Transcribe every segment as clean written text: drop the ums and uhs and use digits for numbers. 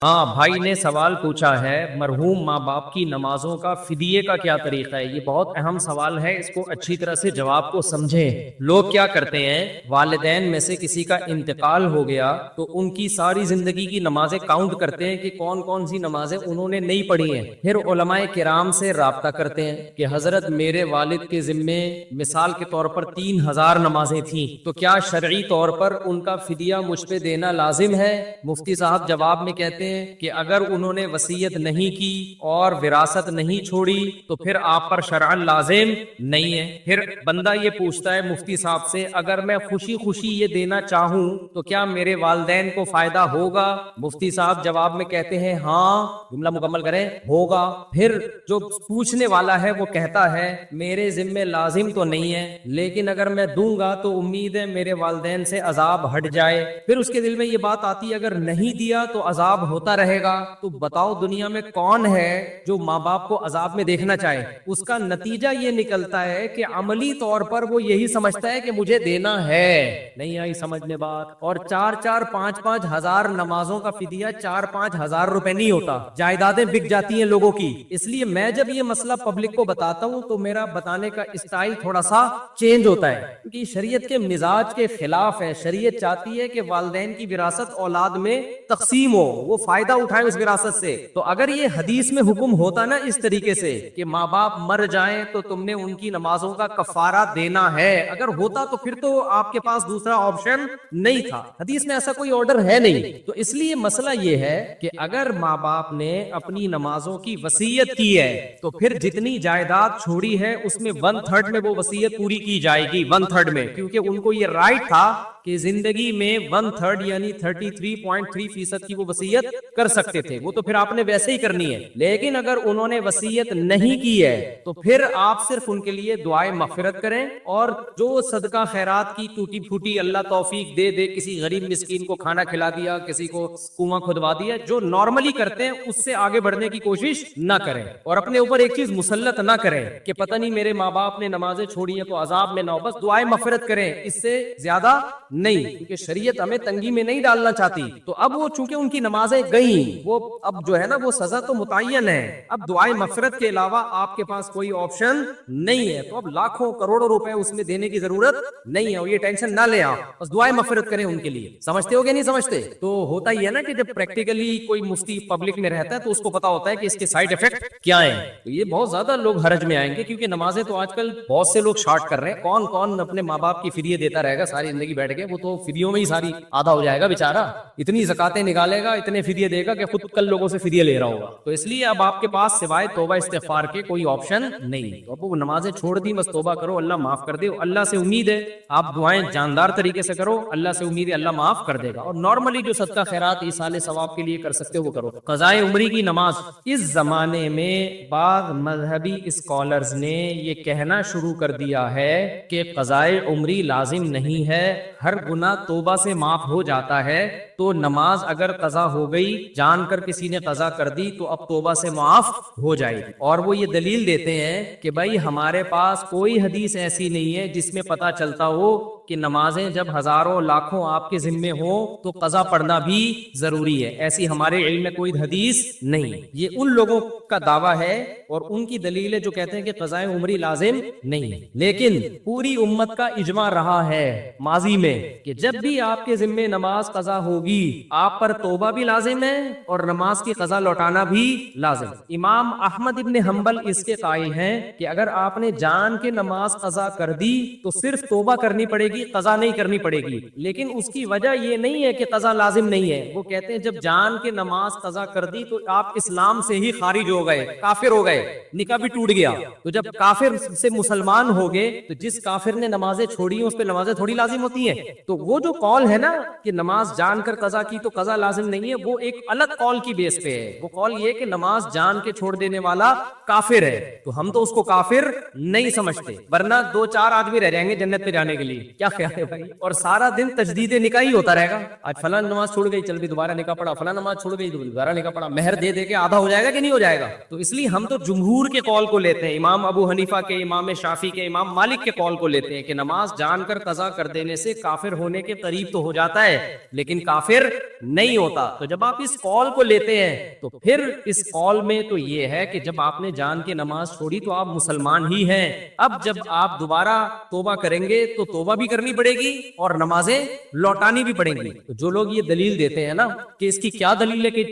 ہاں بھائی نے سوال پوچھا ہے مرحوم ماں باپ کی نمازوں کا فدیے کا کیا طریقہ ہے۔ یہ بہت اہم سوال ہے، اس کو اچھی طرح سے جواب کو سمجھیں۔ لوگ کیا کرتے ہیں، والدین میں سے کسی کا انتقال ہو گیا تو ان کی ساری زندگی کی نمازیں کاؤنٹ کرتے ہیں کہ کون کون سی نمازیں انہوں نے نہیں پڑھی ہیں، پھر علماء کرام سے رابطہ کرتے ہیں کہ حضرت میرے والد کے ذمے مثال کے طور پر 3000 نمازیں تھیں، تو کیا شرعی طور پر ان کا فدیہ مجھ پہ دینا لازم ہے؟ مفتی صاحب جواب میں کہتے ہیں کہ اگر انہوں نے وصیت نہیں کی اور وراثت نہیں چھوڑی تو پھر آپ پر شرعاً لازم نہیں ہے۔ پھر بندہ یہ پوچھتا ہے مفتی صاحب سے، اگر میں خوشی خوشی یہ دینا چاہوں تو کیا میرے والدین کو فائدہ ہوگا؟ مفتی صاحب جواب میں کہتے ہیں ہاں، جملہ مکمل کریں، ہوگا۔ پھر جو پوچھنے والا ہے وہ کہتا ہے میرے ذمے لازم تو نہیں ہے، لیکن اگر میں دوں گا تو امید ہے میرے والدین سے عذاب ہٹ جائے۔ پھر اس کے دل میں یہ بات آتی ہے اگر نہیں دیا تو عذاب ہوتا رہے گا۔ تو بتاؤ دنیا میں کون ہے جو ماں باپ کو عذاب میں دیکھنا چاہے؟ اس کا نتیجہ یہ نکلتا ہے کہ عملی طور پر وہ یہی سمجھتا ہے کہ مجھے دینا ہے۔ نہیں آئی سمجھ میں بات؟ اور 4-4 5-5 ہزار نمازوں کا فدیہ 4-5 ہزار روپے نہیں ہوتا، جائیدادیں بک جاتی ہیں لوگوں کی۔ اس لیے میں جب یہ مسئلہ پبلک کو بتاتا ہوں تو میرا بتانے کا اسٹائل تھوڑا سا چینج ہوتا ہے، کیونکہ شریعت کے مزاج کے خلاف ہے۔ شریعت چاہتی ہے کہ والدین کی وراثت اولاد میں تقسیم ہو، وہ فائدہ اٹھائیں اس وراثت سے۔ تو اگر یہ حدیث میں حکم ہوتا نا اس طریقے سے کہ ماں باپ مر جائیں تو تم نے ان کی نمازوں کا کفارہ دینا ہے، اگر ہوتا تو پھر تو آپ کے پاس دوسرا آپشن نہیں تھا۔ حدیث میں ایسا کوئی آرڈر ہے نہیں، تو اس لیے مسئلہ یہ ہے کہ اگر ماں باپ نے اپنی نمازوں کی وصیت کی ہے تو پھر جتنی جائیداد چھوڑی ہے اس میں 1/3 میں وہ وصیت پوری کی جائے گی، 1/3 میں، کیونکہ ان کو یہ رائٹ تھا کہ زندگی میں 1/3 یعنی 33.3% کی وہ وصیت کر سکتے تھے، وہ تو پھر آپ نے ویسے ہی کرنی ہے۔ لیکن اگر انہوں نے وصیت نہیں کی ہے تو پھر آپ صرف ان کے لیے دعائے مغفرت کریں، اور جو صدقہ خیرات کی ٹوٹی پھوٹی اللہ توفیق دے دے، کسی غریب مسکین کو کھانا کھلا دیا، کسی کو کنواں کھدوا دیا، جو نارملی کرتے ہیں اس سے آگے بڑھنے کی کوشش نہ کریں، اور اپنے اوپر ایک چیز مسلط نہ کریں کہ پتہ نہیں میرے ماں باپ نے نمازیں چھوڑی ہیں تو عذاب میں نہ ہو، بس دعائے مغفرت کریں، اس سے زیادہ نہیں، کیونکہ شریعت ہمیں تنگی میں نہیں ڈالنا چاہتی۔ تو اب وہ چونکہ ان کی نمازیں گئیں، وہ اب جو ہے نا وہ سزا تو متعین ہے، اب دعائے مغفرت کے علاوہ آپ کے پاس کوئی آپشن نہیں ہے، تو اب لاکھوں کروڑوں روپے اس میں دینے کی ضرورت نہیں ہے، اور یہ ٹینشن نہ لیں آپ، بس دعائے مغفرت کریں ان کے لیے۔ سمجھتے ہو کہ نہیں سمجھتے؟ تو ہوتا ہی ہے نا کہ جب پریکٹیکلی کوئی مفتی پبلک میں رہتا ہے تو اس کو پتا ہوتا ہے کہ اس کے سائیڈ ایفیکٹ کیا ہیں، تو یہ بہت زیادہ لوگ حرج میں آئیں گے، کیونکہ نمازیں تو آج کل بہت سے لوگ شارٹ کر رہے ہیں۔ کون کون اپنے ماں باپ کی فدیے دیتا رہے گا ساری زندگی بیٹھ کے؟ وہ تو فدیوں میں ہی ساری آدھا ہو جائے گا بیچارہ، اتنی زکاتیں نکالے گا، اتنے فدیے دے گا کہ خود کل لوگوں سے فدیے لے رہا ہوگا۔ تو اس لیے اب آپ کے پاس سوائے توبہ استغفار کے کوئی آپشن نہیں، تو اب وہ نمازیں چھوڑ دی، بس توبہ کرو، اللہ معاف کر دے، اللہ سے امید ہے آپ دعائیں جاندار طریقے سے کرو، اللہ سے امید ہے اللہ معاف کر دے گا، اور نارملی جو صدقہ خیرات ایصال ثواب کے لیے کر سکتے ہو وہ کرو۔ قضائے عمری کی نماز، اس زمانے میں بعض مذہبی اسکالرز نے یہ کہنا شروع کر دیا ہے کہ قضائے عمری لازم نہیں ہے، ہر گناہ توبہ سے معاف ہو جاتا ہے، تو نماز اگر قضا ہو گئی، جان کر کسی نے قضا کر دی تو اب توبہ سے معاف ہو جائے گی۔ اور وہ یہ دلیل دیتے ہیں کہ بھائی ہمارے پاس کوئی حدیث ایسی نہیں ہے جس میں پتا چلتا ہو کہ نمازیں جب ہزاروں لاکھوں آپ کے ذمے ہوں تو قضا پڑھنا بھی ضروری ہے، ایسی ہمارے علم میں کوئی حدیث نہیں ہے۔ یہ ان لوگوں کا دعویٰ ہے اور ان کی دلیل ہے جو کہتے ہیں کہ قضائے عمری لازم نہیں ہے، لیکن پوری امت کا اجماع رہا ہے ماضی میں کہ جب بھی آپ کے ذمے نماز قضا ہوگی آپ پر توبہ بھی لازم ہے اور نماز کی قضا لوٹانا بھی لازم۔ امام احمد ابن حنبل اس کے قائل ہیں کہ اگر آپ نے جان کے نماز قضا کر دی تو صرف توبہ کرنی پڑے گی، قضا نہیں کرنی پڑے گی، لیکن اس کی وجہ یہ نہیں ہے کہ قضا لازم نہیں ہے، وہ کہتے ہیں جب جان کے نماز قضا کر دی تو آپ اسلام سے ہی خارج ہو گئے، کافر ہو گئے، نکاح بھی ٹوٹ گیا، تو جب کافر سے مسلمان ہو گئے تو جس کافر نے نمازیں چھوڑی ہیں اس پہ نمازیں تھوڑی لازم ہوتی ہیں۔ تو وہ جو قول ہے نا کہ نماز جان کر قضا کی تو قضا لازم نہیں ہے، وہ ایک الگ قول کی بیس پہ ہے، وہ قول یہ کہ نماز جان کے چھوڑ دینے والا کافر ہے، تو ہم تو اس کو کافر نہیں سمجھتے، ورنہ 2-4 آدمی رہ جائیں گے جنت پہ جانے کے لیے۔ کیا خیال ہے بھائی؟ اور سارا دن تجدید نکاح ہی ہوتا رہے گا، آج فلاں نماز چھوڑ گئی چل بھی دوبارہ نکاح پڑا، فلاں نماز چھوڑ گئی دوبارہ نکاح پڑا، مہر دے دے کے آدھا ہو جائے گا کہ نہیں ہو جائے گا؟ تو اس لیے ہم تو جمہور کے قول کو لیتے ہیں، امام ابو حنیفہ کے، امام شافعی کے، امام مالک کے قول کو لیتے ہیں کہ نماز جان کر قضا کر دینے سے کافر ہونے کے قریب تو ہو جاتا ہے لیکن کافر نہیں ہوتا۔ تو جب آپ اس قول کو لیتے ہیں تو پھر اس قول میں تو یہ ہے کہ جب آپ نے جان کے نماز چھوڑی تو آپ مسلمان ہی ہیں، اب جب آپ دوبارہ توبہ کریں گے تو توبہ بھی کرنی پڑے گی اور نمازیں لوٹانی بھی پڑیں گی۔ تو جو لوگ یہ دلیل دیتے ہیں نا کہ اس کی کیا دلیل ہے کہ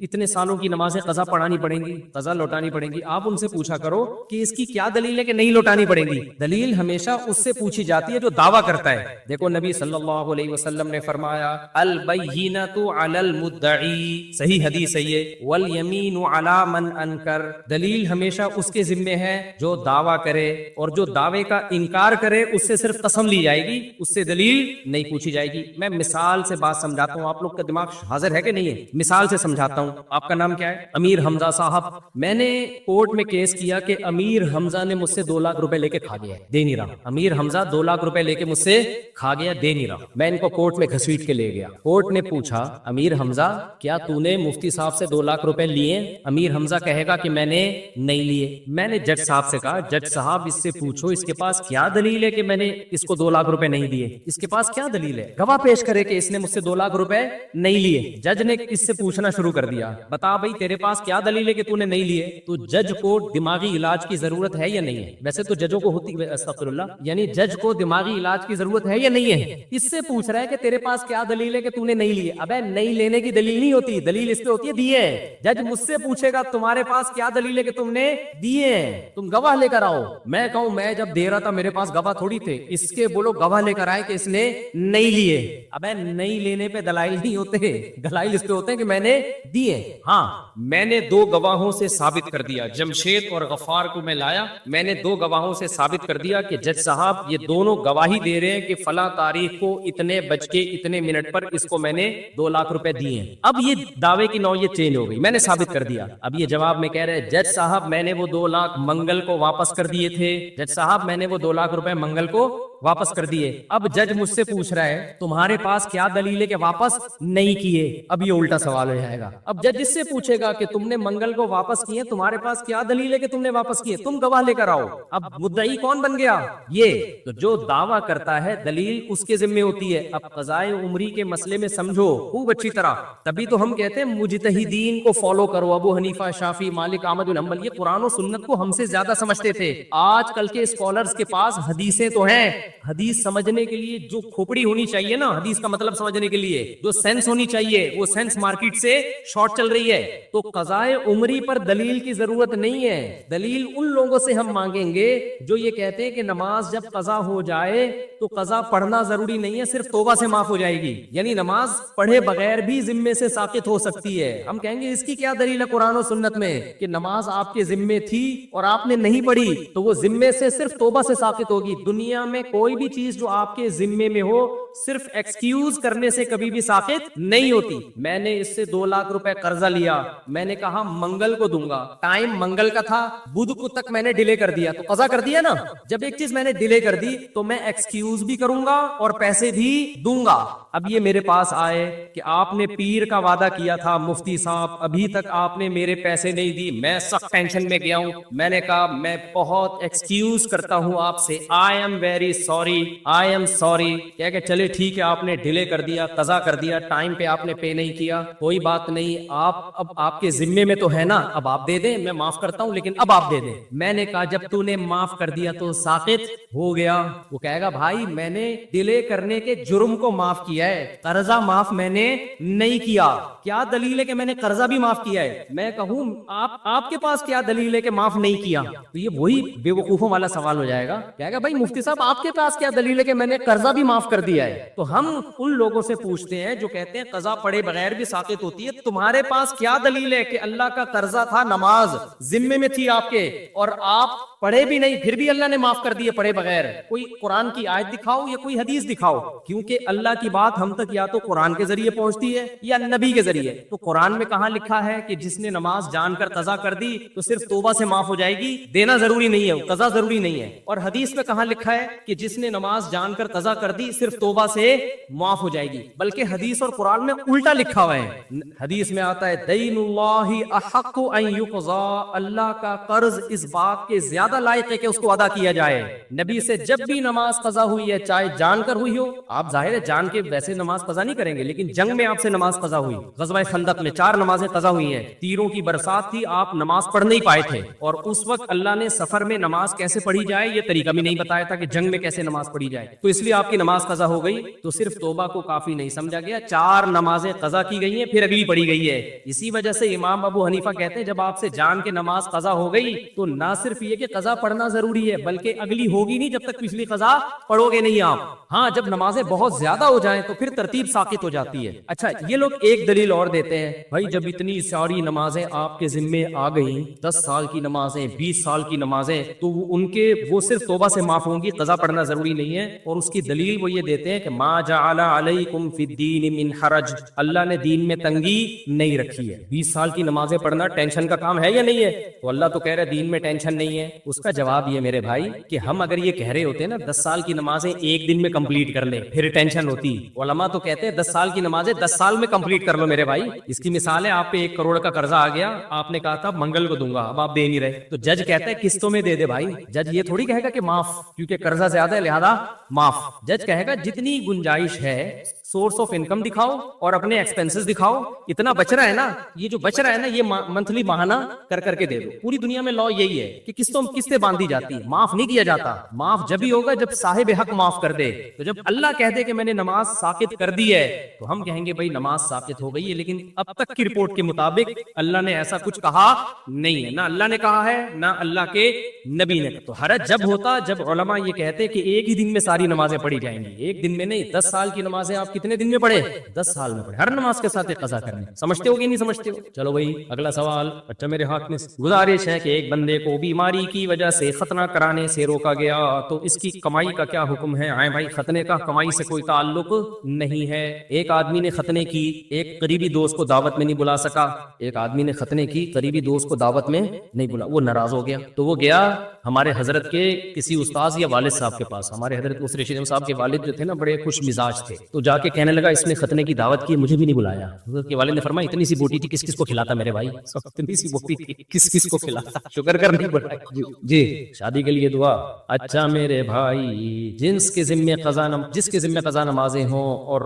اتنے سالوں کی نمازیں قضا پڑھانی پڑیں گی، قضا لوٹانی پڑیں گی، آپ ان سے پوچھا کرو کہ اس کی کیا دلیل ہے کہ نہیں لوٹانی پڑیں گی۔ دلیل ہمیشہ اس سے پوچھی جاتی ہے جو دعویٰ کرتا ہے۔ دیکھو نبی صلی اللہ علیہ وسلم نے فرمایا البینۃ علی المدعی، صحیح حدیث ہے یہ، والیمین علی من انکر، دلیل ہمیشہ اس کے ذمے ہے جو دعویٰ کرے، اور جو دعوے کا انکار کرے اس سے صرف قسم لی جائے گی، اس سے دلیل نہیں پوچھی جائے گی۔ میں مثال سے بات سمجھاتا ہوں، آپ لوگ کا دماغ حاضر ہے کہ نہیں ہے؟ مثال سے سمجھاتا ہوں۔ آپ کا نام کیا ہے؟ امیر حمزہ صاحب، میں نے کورٹ میں کیس کیا کہ امیر حمزہ نے مجھ سے 2 لاکھ روپے لے کے کھا گیا، دے نہیں رہا۔ امیر حمزہ 2 لاکھ روپے لے کے مجھ سے کھا گیا، دے نہیں رہا۔ میں ان کو کورٹ میں گھسیٹ کے لے گیا۔ کورٹ نے پوچھا امیر حمزہ کیا تو نے مفتی صاحب سے 2 لاکھ روپے لیے؟ امیر حمزہ کہے گا کہ میں نے نہیں لیے۔ میں نے جج صاحب سے کہا جج صاحب اس سے پوچھو اس کے پاس کیا دلیل ہے کہ میں نے اس کو 2 لاکھ روپے نہیں دیے، اس کے پاس کیا دلیل ہے، گواہ پیش کرے کہ اس نے مجھ سے 2 لاکھ روپے نہیں لیے۔ جج نے اس سے پوچھنا شروع کر دیا بتا بھائی تیرے پاس کیا دلیل ہے کہ تو نے نہیں لیے؟ تو جج کو دماغی علاج کی ضرورت ہے یا نہیں ہے؟ ویسے تو ججوں کو ہوتی، استغفر اللہ، یعنی جج کو دماغی علاج کی ضرورت ہے یا نہیں ہے؟ اس سے پوچھ رہا ہے کہ تیرے پاس کیا دلیل ہے کہ تو نے نہیں لیے۔ ابے نہیں لینے کی دلیل نہیں ہوتی، دلیل اس پہ ہوتی ہے دیے۔ جج مجھ سے پوچھے گا تمہارے پاس کیا دلیل ہے کہ تم نے دیے، تم گواہ لے کر آؤ۔ میں کہوں میں جب دے رہا تھا میرے پاس گواہ تھوڑی تھے، اس کے بولو گواہ لے کر آئے کہ اس نے نہیں لیے۔ ابے نہیں لینے پہ دلائل نہیں ہوتے، دلائل اس پہ ہوتے ہیں کہ میں نے دیے۔ ہاں میں نے 2 گواہوں سے ثابت کر دیا، جمشید اور غفار کو میں لایا، میں نے 2 گواہوں سے ثابت کر دیا کہ جج صاحب یہ دونوں گواہی دے رہے ہیں کہ فلاں تاریخ کو اتنے بج کے اتنے منٹ پر اس کو میں نے 2 لاکھ روپے دیے ہیں۔ اب یہ دعوے کی نوعیت چینج ہو گئی، میں نے ثابت کر دیا۔ اب یہ جواب میں کہہ رہے جج صاحب میں نے وہ 2 لاکھ منگل کو واپس کر دیے تھے، جج صاحب میں نے وہ 2 لاکھ روپے منگل کو واپس کر دیے۔ اب جج مجھ سے پوچھ رہا ہے تمہارے پاس کیا دلیل ہے کہ واپس نہیں کیے؟ اب یہ الٹا سوال ہو جائے گا۔ اب جج اس سے پوچھے گا کہ تم نے منگل کو واپس کیے، تمہارے پاس کیا دلیل ہے کہ تم نے واپس کیے؟ تم گواہ لے کر آؤ۔ اب مدعی کون بن گیا؟ یہ تو جو دعویٰ کرتا ہے دلیل اس کے ذمہ ہوتی ہے۔ اب قضائے عمری کے مسئلے میں سمجھو خوب اچھی طرح، تبھی تو ہم کہتے ہیں مجتہدین کو فالو کرو، ابو حنیفہ، شافعی، مالک، احمد بن حنبل، یہ قرآن و سنت کو ہم سے زیادہ سمجھتے تھے۔ آج کل کے اسکالرز کے پاس حدیثیں تو ہیں، حدیث سمجھنے کے لیے جو کھوپڑی ہونی چاہیے نا حدیث کا مطلب سمجھنے کے لیے، جو سینس ہونی چاہیے، وہ سینس مارکیٹ سے شارٹ چل رہی ہے۔ تو قضائے عمری پر دلیل کی ضرورت نہیں ہے، دلیل ان لوگوں سے ہم مانگیں گے جو یہ کہتے ہیں کہ نماز جب قضا ہو جائے تو قضا پڑھنا ضروری نہیں ہے، صرف توبہ سے معاف ہو جائے گی، یعنی نماز پڑھے بغیر بھی ذمے سے ساقط ہو سکتی ہے۔ ہم کہیں گے اس کی کیا دلیل ہے قرآن و سنت میں کہ نماز آپ کے ذمے تھی اور آپ نے نہیں پڑھی تو وہ ذمے سے صرف توبہ سے ساقط ہوگی۔ دنیا میں کوئی بھی چیز جو آپ کے ذمے میں ہو صرف ایکسکیوز کرنے سے کبھی بھی ساقط نہیں ہوتی۔ میں نے اس سے 2 لاکھ روپے قرضہ لیا، میں نے کہا منگل کو دوں گا، ٹائم منگل کا تھا، بدھ کو تک میں نے ڈیلے کر دیا تو قضا کر دیا نا۔ جب ایک چیز میں نے ڈیلے کر دی تو میں ایکسکیوز بھی کروں گا اور پیسے بھی دوں گا۔ اب یہ میرے پاس آئے کہ آپ نے پیر کا وعدہ کیا تھا مفتی صاحب، ابھی تک آپ نے میرے پیسے نہیں دی، میں سخت ٹینشن میں گیا ہوں، میں نے کہا میں بہت ایکسکیوز کرتا ہوں آپ سے، I am very sorry, I am sorry, کہہ کہ چلے ٹھیک ہے آپ نے ڈیلے کر دیا، قضا کر دیا، ٹائم پہ آپ نے پے نہیں کیا، کوئی بات نہیں، آپ اب آپ کے ذمے میں تو ہے نا، اب آپ دے دیں، میں معاف کرتا ہوں لیکن اب آپ دے دیں۔ میں نے کہا جب تو نے معاف کر دیا تو ساقط ہو گیا۔ وہ کہے گا بھائی میں نے ڈیلے کرنے کے جرم کو معاف کیا ہے، قرضہ معاف میں نے نہیں کیا، کیا دلیل ہے کہ میں نے قرضہ بھی معاف کیا ہے؟ میں کہوں آپ کے پاس کیا دلیل ہے کہ معاف نہیں کیا؟ تو یہ وہی بے وقوفوں والا سوال ہو جائے گا، کہے گا بھائی مفتی صاحب آپ کے پاس کیا دلیل ہے کہ میں نے قرضہ بھی معاف کر دیا ہے؟ تو ہم ان لوگوں سے پوچھتے ہیں جو کہتے ہیں قضا پڑے بغیر بھی ساقط ہوتی ہے، تمہارے پاس کیا دلیل ہے کہ اللہ کا قرضہ تھا، نماز ذمے میں تھی آپ کے اور آپ پڑھے بھی نہیں پھر بھی اللہ نے معاف کر دیے پڑھے بغیر. کوئی قرآن کی آیت دکھاؤ یا کوئی حدیث دکھاؤ, کیونکہ اللہ کی بات ہم تک یا تو قرآن کے ذریعے پہنچتی ہے یا نبی کے ذریعے. تو قرآن میں کہاں لکھا ہے کہ جس نے نماز جان کر قضا کر دی تو صرف توبہ سے معاف ہو جائے گی, دینا ضروری نہیں ہے, قضا ضروری نہیں ہے. اور حدیث میں کہاں لکھا ہے کہ جس نے نماز جان کر قضا کر دی صرف توبہ سے معاف ہو جائے گی؟ بلکہ حدیث اور قرآن میں الٹا لکھا ہوا ہے. حدیث میں آتا ہے دین اللہ احق ان یقضا, اللہ کا قرض اس بات کے زیادہ لائق ہے کہ اس کو ادا کیا جائے. نبی سے جب بھی نماز قضا ہوئی ہے, چاہے جان کر ہوئی ہو, آپ ظاہر ہے جان کے ویسے نماز قضا نہیں کریں گے, لیکن جنگ میں آپ سے نماز قضا ہوئی, غزوہ خندق میں 4 نمازیں قضا ہوئی ہیں, تیروں کی برسات تھی, آپ نماز پڑھ نہیں پائے تھے, اور اس وقت اللہ نے سفر میں نماز کیسے پڑھی جائے یہ طریقہ بھی نہیں بتایا تھا کہ جنگ میں کیسے نماز پڑھی جائے, تو اس لیے آپ کی نماز قضا ہو گئی. تو صرف توبہ کو کافی نہیں سمجھا گیا, 4 نمازیں قضا کی گئی ہیں پھر اگلی پڑھی گئی ہے. اسی وجہ سے امام ابو حنیفہ کہتے ہیں جب آپ سے جان کے نماز قضا ہو گئی تو نہ صرف یہ کہ قضا پڑھنا ضروری ہے بلکہ اگلی ہوگی نہیں جب تک پچھلی قضا پڑھو گے نہیں آپ. ہاں جب نمازیں بہت زیادہ ہو جائیں تو پھر ترتیب ساقط ہو جاتی ہے. اچھا یہ لوگ ایک دلیل اور دیتے ہیں, بھائی جب اتنی ساری نمازیں آپ کے ذمے آ گئیں, 10 سال کی نمازیں, 20 سال کی نمازیں, تو ان کے وہ صرف توبہ سے معاف ہوں گی, قضا پڑھنا ضروری نہیں ہے. اور اس کی دلیل وہ یہ دیتے ہیں کہ ما جعل علیکم فی الدین من حرج, اللہ نے دین میں تنگی نہیں رکھی ہے. 20 سال کی نمازیں پڑھنا ٹینشن کا کام ہے یا نہیں ہے؟ تو اللہ تو کہہ رہا ہے دین میں ٹینشن نہیں ہے. اس کا جواب یہ میرے بھائی کہ ہم اگر یہ کہہ رہے ہوتے نا 10 سال کی نمازیں ایک دن میں کمپلیٹ کر لیں پھر ٹینشن ہوتی. علماء تو کہتے ہیں 10 سال کی نمازیں 10 سال میں کمپلیٹ کر لو میرے بھائی. اس کی مثال ہے آپ پہ 1 کروڑ کا قرضہ آ گیا, آپ نے کہا تھا منگل کو دوں گا, اب آپ دے نہیں رہے, تو جج کہتا ہے قسطوں میں دے دے بھائی. جج یہ تھوڑی کہے گا کہ معاف, کیونکہ قرضہ زیادہ ہے لہذا معاف. جج کہے گا جتنی گنجائش ہے سورس آف انکم دکھاؤ اور اپنے ایکسپینسز دکھاؤ, اتنا بچ رہا ہے نا, یہ جو بچ رہا ہے نا یہ منتھلی ماہانہ کر کے دے دو. پوری دنیا میں لا یہی ہے کہ قسطیں باندھی جاتی ہیں, معاف نہیں کیا جاتا. معاف جب ہی ہوگا جب صاحب حق معاف کر دے. تو جب اللہ کہہ دے کہ میں نے نماز ساقط کر دی ہے تو ہم کہیں گے بھائی نماز ساقط ہو گئی ہے, لیکن اب تک کی رپورٹ کے مطابق اللہ نے ایسا کچھ کہا نہیں ہے, نہ اللہ نے کہا ہے نہ اللہ کے نبی نے. تو حرج جب ہوتا جب علماء یہ کہتے کہ ایک ہی دن میں ساری نمازیں پڑھی جائیں گی. ایک دن میں نہیں, 10 سال کی نمازیں آپ کتنے دن میں پڑھے؟ 10 سال میں پڑھے, ہر نماز کے ساتھ قضا کرنے. سمجھتے ہو کہ نہیں سمجھتے ہو؟ چلو بھائی اگلا سوال. اچھا میرے ہاتھ میں گزارش ہے کہ ایک بندے کو بیماری کی وجہ سے ختنہ کرانے سے روکا گیا تو اس کی کمائی کا کیا حکم ہے؟ آئے بھائی ختنے کا کمائی سے کوئی تعلق نہیں ہے. ایک آدمی نے ختنے کی, ایک قریبی دوست کو دعوت میں نہیں بلا سکا. ایک آدمی نے ختنے کی, قریبی دوست کو دعوت میں نہیں بلا, وہ ناراض ہو گیا تو وہ گیا ہمارے حضرت کے کسی استاذ یا والد صاحب کے پاس. ہمارے حضرت مصر رشید صاحب کے والد جو تھے نا بڑے خوش مزاج تھے, تو جا کے کہنے لگا اس نے ختنے کی دعوت کی, مجھے بھی نہیں بلایا. حضرت کے والد نے فرمایا اتنی سی بوٹی تھی کس کس کو کھلاتا میرے بھائی, اتنی سی بوٹی تھی کس کس کو کھلاتا, شکر کر نہیں بلایا. جی شادی کے لیے دعا. اچھا میرے بھائی جس کے ذمہ قضا نمازیں ہوں اور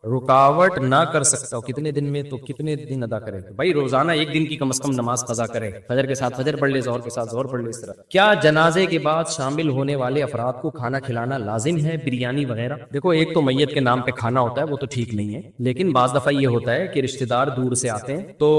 رکاوٹ نہ کر سکتا ہو کتنے دن میں, تو کتنے دن ادا کرے بھائی؟ روزانہ ایک دن کی کم از کم نماز قضا کرے, فجر کے ساتھ فجر پڑھ لے, ظہر کے ساتھ ظہر پڑھ لے. اس طرح کیا جنازے کے بعد شامل ہونے والے افراد کو کھانا کھلانا لازم ہے, بریانی وغیرہ؟ دیکھو ایک تو میت کے نام پہ کھانا ہوتا ہے وہ تو ٹھیک نہیں ہے, لیکن بعض دفعہ یہ ہوتا ہے کہ رشتہ دار دور سے آتے ہیں تو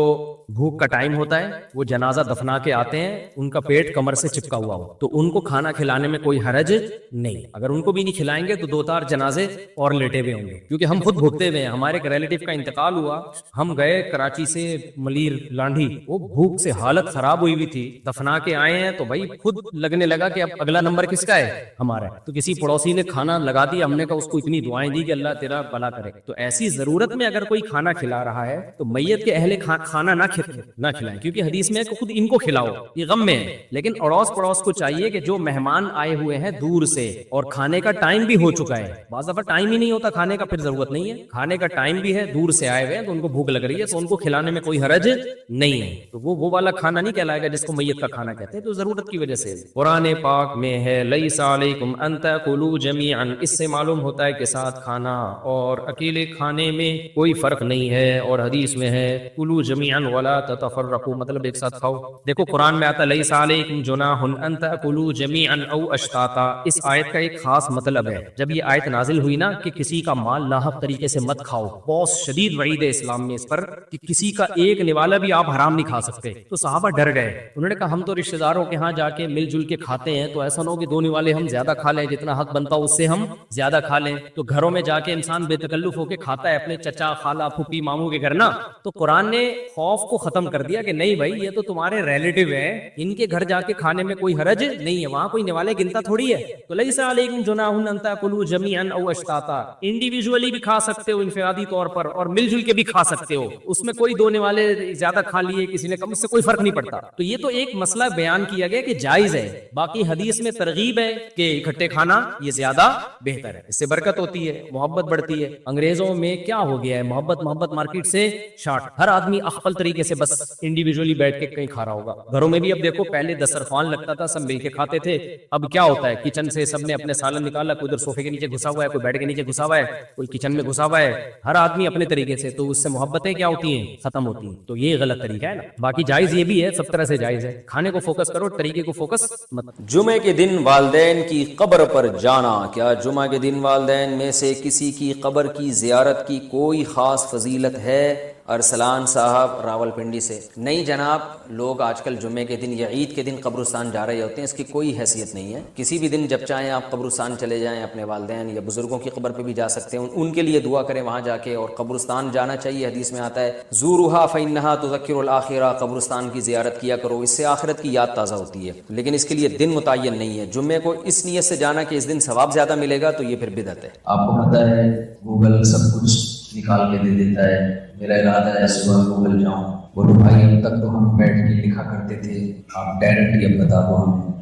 بھوک کا ٹائم ہوتا ہے, وہ جنازہ دفنا کے آتے ہیں, ان کا پیٹ کمر سے چپکا ہوا ہو تو ان کو کھانا کھلانے میں کوئی حرج نہیں. اگر ان کو بھی نہیں کھلائیں گے تو 2-4 جنازے اور لیٹے ہوئے ہوں گے, کیونکہ ہم خود بھوکتے ہوئے ہیں. ہمارے ایک ریلیٹیو کا انتقال ہوا, ہم گئے کراچی سے ملیر لانڈھی, وہ بھوک سے حالت خراب ہوئی ہوئی تھی, دفنا کے آئے ہیں تو بھائی خود لگنے لگا کہ اب اگلا نمبر کس کا ہے, ہمارا. تو کسی پڑوسی نے کھانا لگا دیا, ہم نے کہا اس کو اتنی دعائیں دی کہ اللہ تیرا بھلا کرے. تو ایسی ضرورت میں اگر کوئی کھانا کھلا رہا ہے تو میت کے اہل کھانا نہ کھلائیں, کیونکہ حدیث میں ہے کہ خود ان کو کھلاؤ, یہ غم میں ہے. لیکن اڑوس پڑوس کو چاہیے کہ جو مہمان آئے ہوئے ہیں دور سے اور کھانے کا ٹائم بھی ہو چکا ہے, بعض دفعہ ٹائم ہی نہیں ہوتا کھانے کا, پھر ضرورت نہیں ہے. کھانے کا ٹائم بھی ہے, دور سے آئے ہوئے ہیں تو ان کو بھوک لگ رہی ہے, تو ان کو کھلانے میں کوئی حرج نہیں ہے. تو وہ والا کھانا نہیں کہلائے گا جس کو میت کا کھانا کہتے ہیں, تو ضرورت کی وجہ سے. قرآن پاک میں ہے لیس علیکم ان تاکلوا جمیعا, اس سے معلوم ہوتا ہے کہ ساتھ کھانا اور اکیلے کھانے میں کوئی فرق نہیں ہے. اور حدیث میں ہے کلوا جمیعا ولا تتفرقوا, مطلب ایک ساتھ کھاؤ. دیکھو قرآن میں آتا لیس علیکم جناح ان تاکلوا جمیعا او اشتاتا, اس آیت کا ایک خاص مطلب ہے. جب یہ آیت نازل ہوئی نا کہ کسی کا مال ناحق طریقے سے مت کھاؤ, بہت شدید وعید ہے اسلام میں اس پر کہ کسی کا ایک نوالا بھی آپ حرام نہیں کھا سکتے. تو صحابہ ڈر گئے, انہوں نے کہا ہم تو رشتہ داروں کے ہاں جا کے مل جل کے کھاتے ہیں, تو ایسا نہ ہو کہ 2 نوالے ہم زیادہ کھا لیں, جتنا حق بنتا ہو اس سے ہم زیادہ کھا لیں. تو گھروں میں جا کے انسان بے تکلف ہو کے کھاتا ہے اپنے چچا خالہ پھوپھی ماموں کے گھر نا, تو قرآن نے خوف کو ختم کر دیا کہ نہیں بھائی یہ تو تمہارے ریلیٹو ہیں, ان کے گھر جا کے کھانے میں کوئی حرج نہیں ہے, وہاں کوئی نوالے گنتا تھوڑی ہے. تو لیس علیکم جناح ان تاکلوا جمیعا او اشتاتا, انڈیویجولی بھی کھا سکتے ہو انفرادی طور پر, اور مل جل کے بھی کھا سکتے ہو, اس میں کوئی دو نوالے زیادہ کھا لیے کسی نے کم, اس سے کوئی فرق نہیں پڑتا. تو یہ تو ایک مسئلہ بیان کیا گیا کہ جائز ہے, باقی حدیث میں ترغیب ہے کہ اکٹھے کھانا یہ زیادہ بہتر ہے, اس سے برکت ہوتی ہے, محبت بڑھتی ہے. انگریزوں میں کیا ہو گیا ہے, محبت مارکیٹ سے شارٹ, ہر آدمی اخفل طریقے سے بس انڈیویجولی بیٹھ کے کہیں کھا رہا ہوگا. گھروں میں بھی اب دیکھو پہلے دسترخوان لگتا تھا, سب مل کے کھاتے تھے, اب کیا ہوتا ہے کچن سے سب نے اپنے سالن نکالا, کوئی ادھر صوفے کے نیچے گھسا ہوا ہے, کوئی بیڈ کے نیچے گھسا ہوا ہے, کوئی کچن میں گھسا ہوا ہے, ہر آدمی اپنے طریقے سے, تو اس سے محبتیں کیا ہوتی ہیں, ختم ہوتی ہیں. تو یہ غلط طریقہ ہے نا. باقی جائز یہ بھی ہے, سب طرح سے جائز ہے, کھانے کو فوکس کرو, طریقے کو فوکس مت. جمعے کے دن والدین کی قبر پر جانا, کیا جمعہ کے دن والدین میں سے کسی کی قبر کی زیارت کی کوئی خاص فضیلت ہے؟ ارسلان صاحب راولپنڈی سے. نہیں جناب, لوگ آج کل جمعے کے دن یا عید کے دن قبرستان جا رہے ہوتے ہیں, اس کی کوئی حیثیت نہیں ہے. کسی بھی دن جب چاہیں آپ قبرستان چلے جائیں, اپنے والدین یا بزرگوں کی قبر پہ بھی جا سکتے ہیں, ان کے لیے دعا کریں وہاں جا کے, اور قبرستان جانا چاہیے. حدیث میں آتا ہے زورھا فانھا تذکر الاخرہ, قبرستان کی زیارت کیا کرو, اس سے آخرت کی یاد تازہ ہوتی ہے. لیکن اس کے لیے دن متعین نہیں ہے. جمعے کو اس نیت سے جانا کہ اس دن ثواب زیادہ ملے گا, تو یہ پھر بدعت ہے. آپ کو پتہ ہے گوگل سب کچھ نکال کے دے دیتا ہے. میرا ارادہ ہے صبح گوگل جاؤں, بولو بھائی اب تک تو ہم بیٹھ کے لکھا کرتے تھے, آپ ڈائریکٹلی اب بتا دو ہمیں.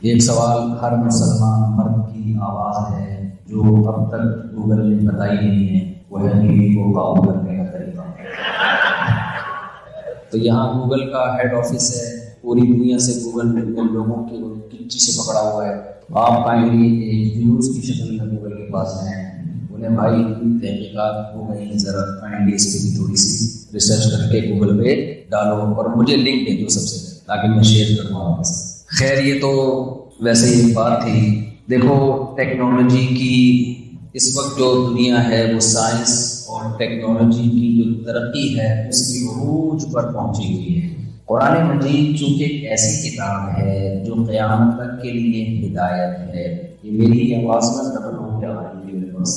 ایک سوال ہر مسلمان مرد کی آواز ہے جو اب تک گوگل نے بتائی نہیں ہے, وہ ہے بیوی کو قابو کرنے کا طریقہ. تو یہاں گوگل کا ہیڈ آفس ہے, پوری دنیا سے گوگل لوگوں کی کچی سے پکڑا ہوا ہے. آپ کائنڈلی ایک نیوز کی شکل میں گوگل کے پاس ہیں, بولے بھائی تحقیقات ہو گئی, ذرا کائنڈلی اس پہ بھی تھوڑی سی ریسرچ کر کے گوگل پہ ڈالو, اور مجھے لنک دے دو سب سے پہلے تاکہ میں شیئر کروں آپ کے ساتھ. خیر یہ تو ویسے ہی بات تھی. دیکھو ٹیکنالوجی کی اس وقت جو دنیا ہے وہ سائنس اور ٹیکنالوجی کی جو ترقی ہے اس کی عروج پر پہنچی ہوئی ہے. قرآن مجید چونکہ ایک ایسی کتاب ہے جو قیامت تک کے لیے ہدایت ہے. یہ میری آواز میں ڈبل ہو کیا آ رہی ہے میرے پاس,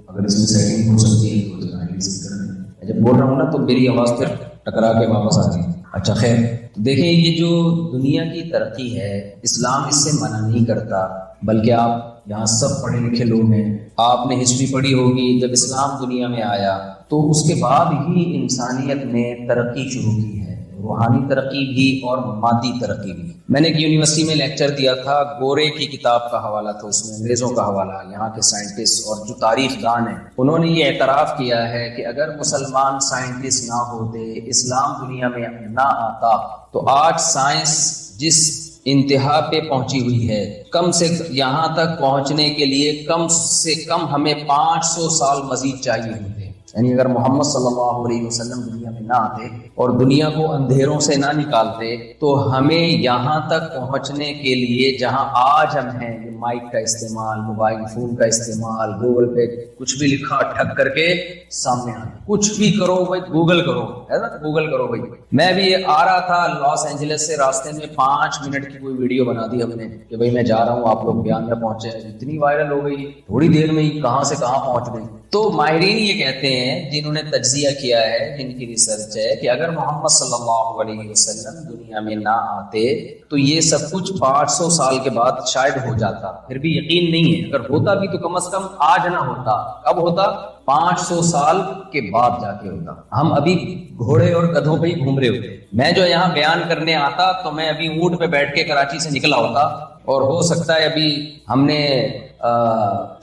اگر اس میں سیٹنگ ہو سکتی ہے تو جب بول رہا ہوں نا تو میری آواز پھر ٹکرا کے واپس آتی ہے. اچھا خیر, تو دیکھیں یہ جو دنیا کی ترقی ہے اسلام اس سے منع نہیں کرتا, بلکہ آپ یہاں سب پڑھے لکھے لوگ ہیں, آپ نے ہسٹری پڑھی ہوگی. جب اسلام دنیا میں آیا تو اس کے بعد ہی انسانیت نے ترقی شروع کی ہے, روحانی ترقی بھی اور مادی ترقی بھی. میں نے ایک یونیورسٹی میں لیکچر دیا تھا, گورے کی کتاب کا حوالہ تھا اس میں, انگریزوں کا حوالہ, یہاں کے سائنٹسٹ اور جو تاریخ دان ہیں انہوں نے یہ اعتراف کیا ہے کہ اگر مسلمان سائنٹسٹ نہ ہوتے, اسلام دنیا میں نہ آتا, تو آج سائنس جس انتہا پہ پہنچی ہوئی ہے, کم سے یہاں تک پہنچنے کے لیے کم سے کم ہمیں 500 سال مزید چاہیے ہوتے. یعنی اگر محمد صلی اللہ علیہ وسلم دنیا میں نہ آتے اور دنیا کو اندھیروں سے نہ نکالتے, تو ہمیں یہاں تک پہنچنے کے لیے جہاں آج ہم ہیں, مائک کا استعمال, موبائل فون کا استعمال, گوگل پہ کچھ بھی لکھا ٹھگ کر کے سامنے آ, کچھ بھی کرو بھائی گوگل کرو, ہے نا, گوگل کرو بھائی. میں بھی آ رہا تھا لاس اینجلس سے, راستے میں 5 منٹ کی کوئی ویڈیو بنا دی ہم نے کہ بھائی میں جا رہا ہوں, آپ لوگ بیان میں پہنچے. اتنی وائرل ہو گئی, تھوڑی دیر میں ہی کہاں سے کہاں پہنچ گئی. تو ماہرین یہ کہتے ہیں جنہوں نے تجزیہ کیا ہے, جن کی ریسرچ ہے, کہ اگر محمد صلی اللہ علیہ وسلم دنیا میں نہ آتے تو یہ سب کچھ 500 سال کے بعد شاید ہو جاتا. پھر بھی یقین نہیں ہے, اگر ہوتا بھی تو کم از کم آج نہ ہوتا. کب ہوتا؟ 500 سال کے بعد جا کے ہوتا. ہم ابھی گھوڑے اور گدھوں پہ ہی گھوم رہے ہوتے. میں جو یہاں بیان کرنے آتا تو میں ابھی اونٹ پہ بیٹھ کے کراچی سے نکلا ہوتا, اور ہو سکتا ہے ابھی ہم نے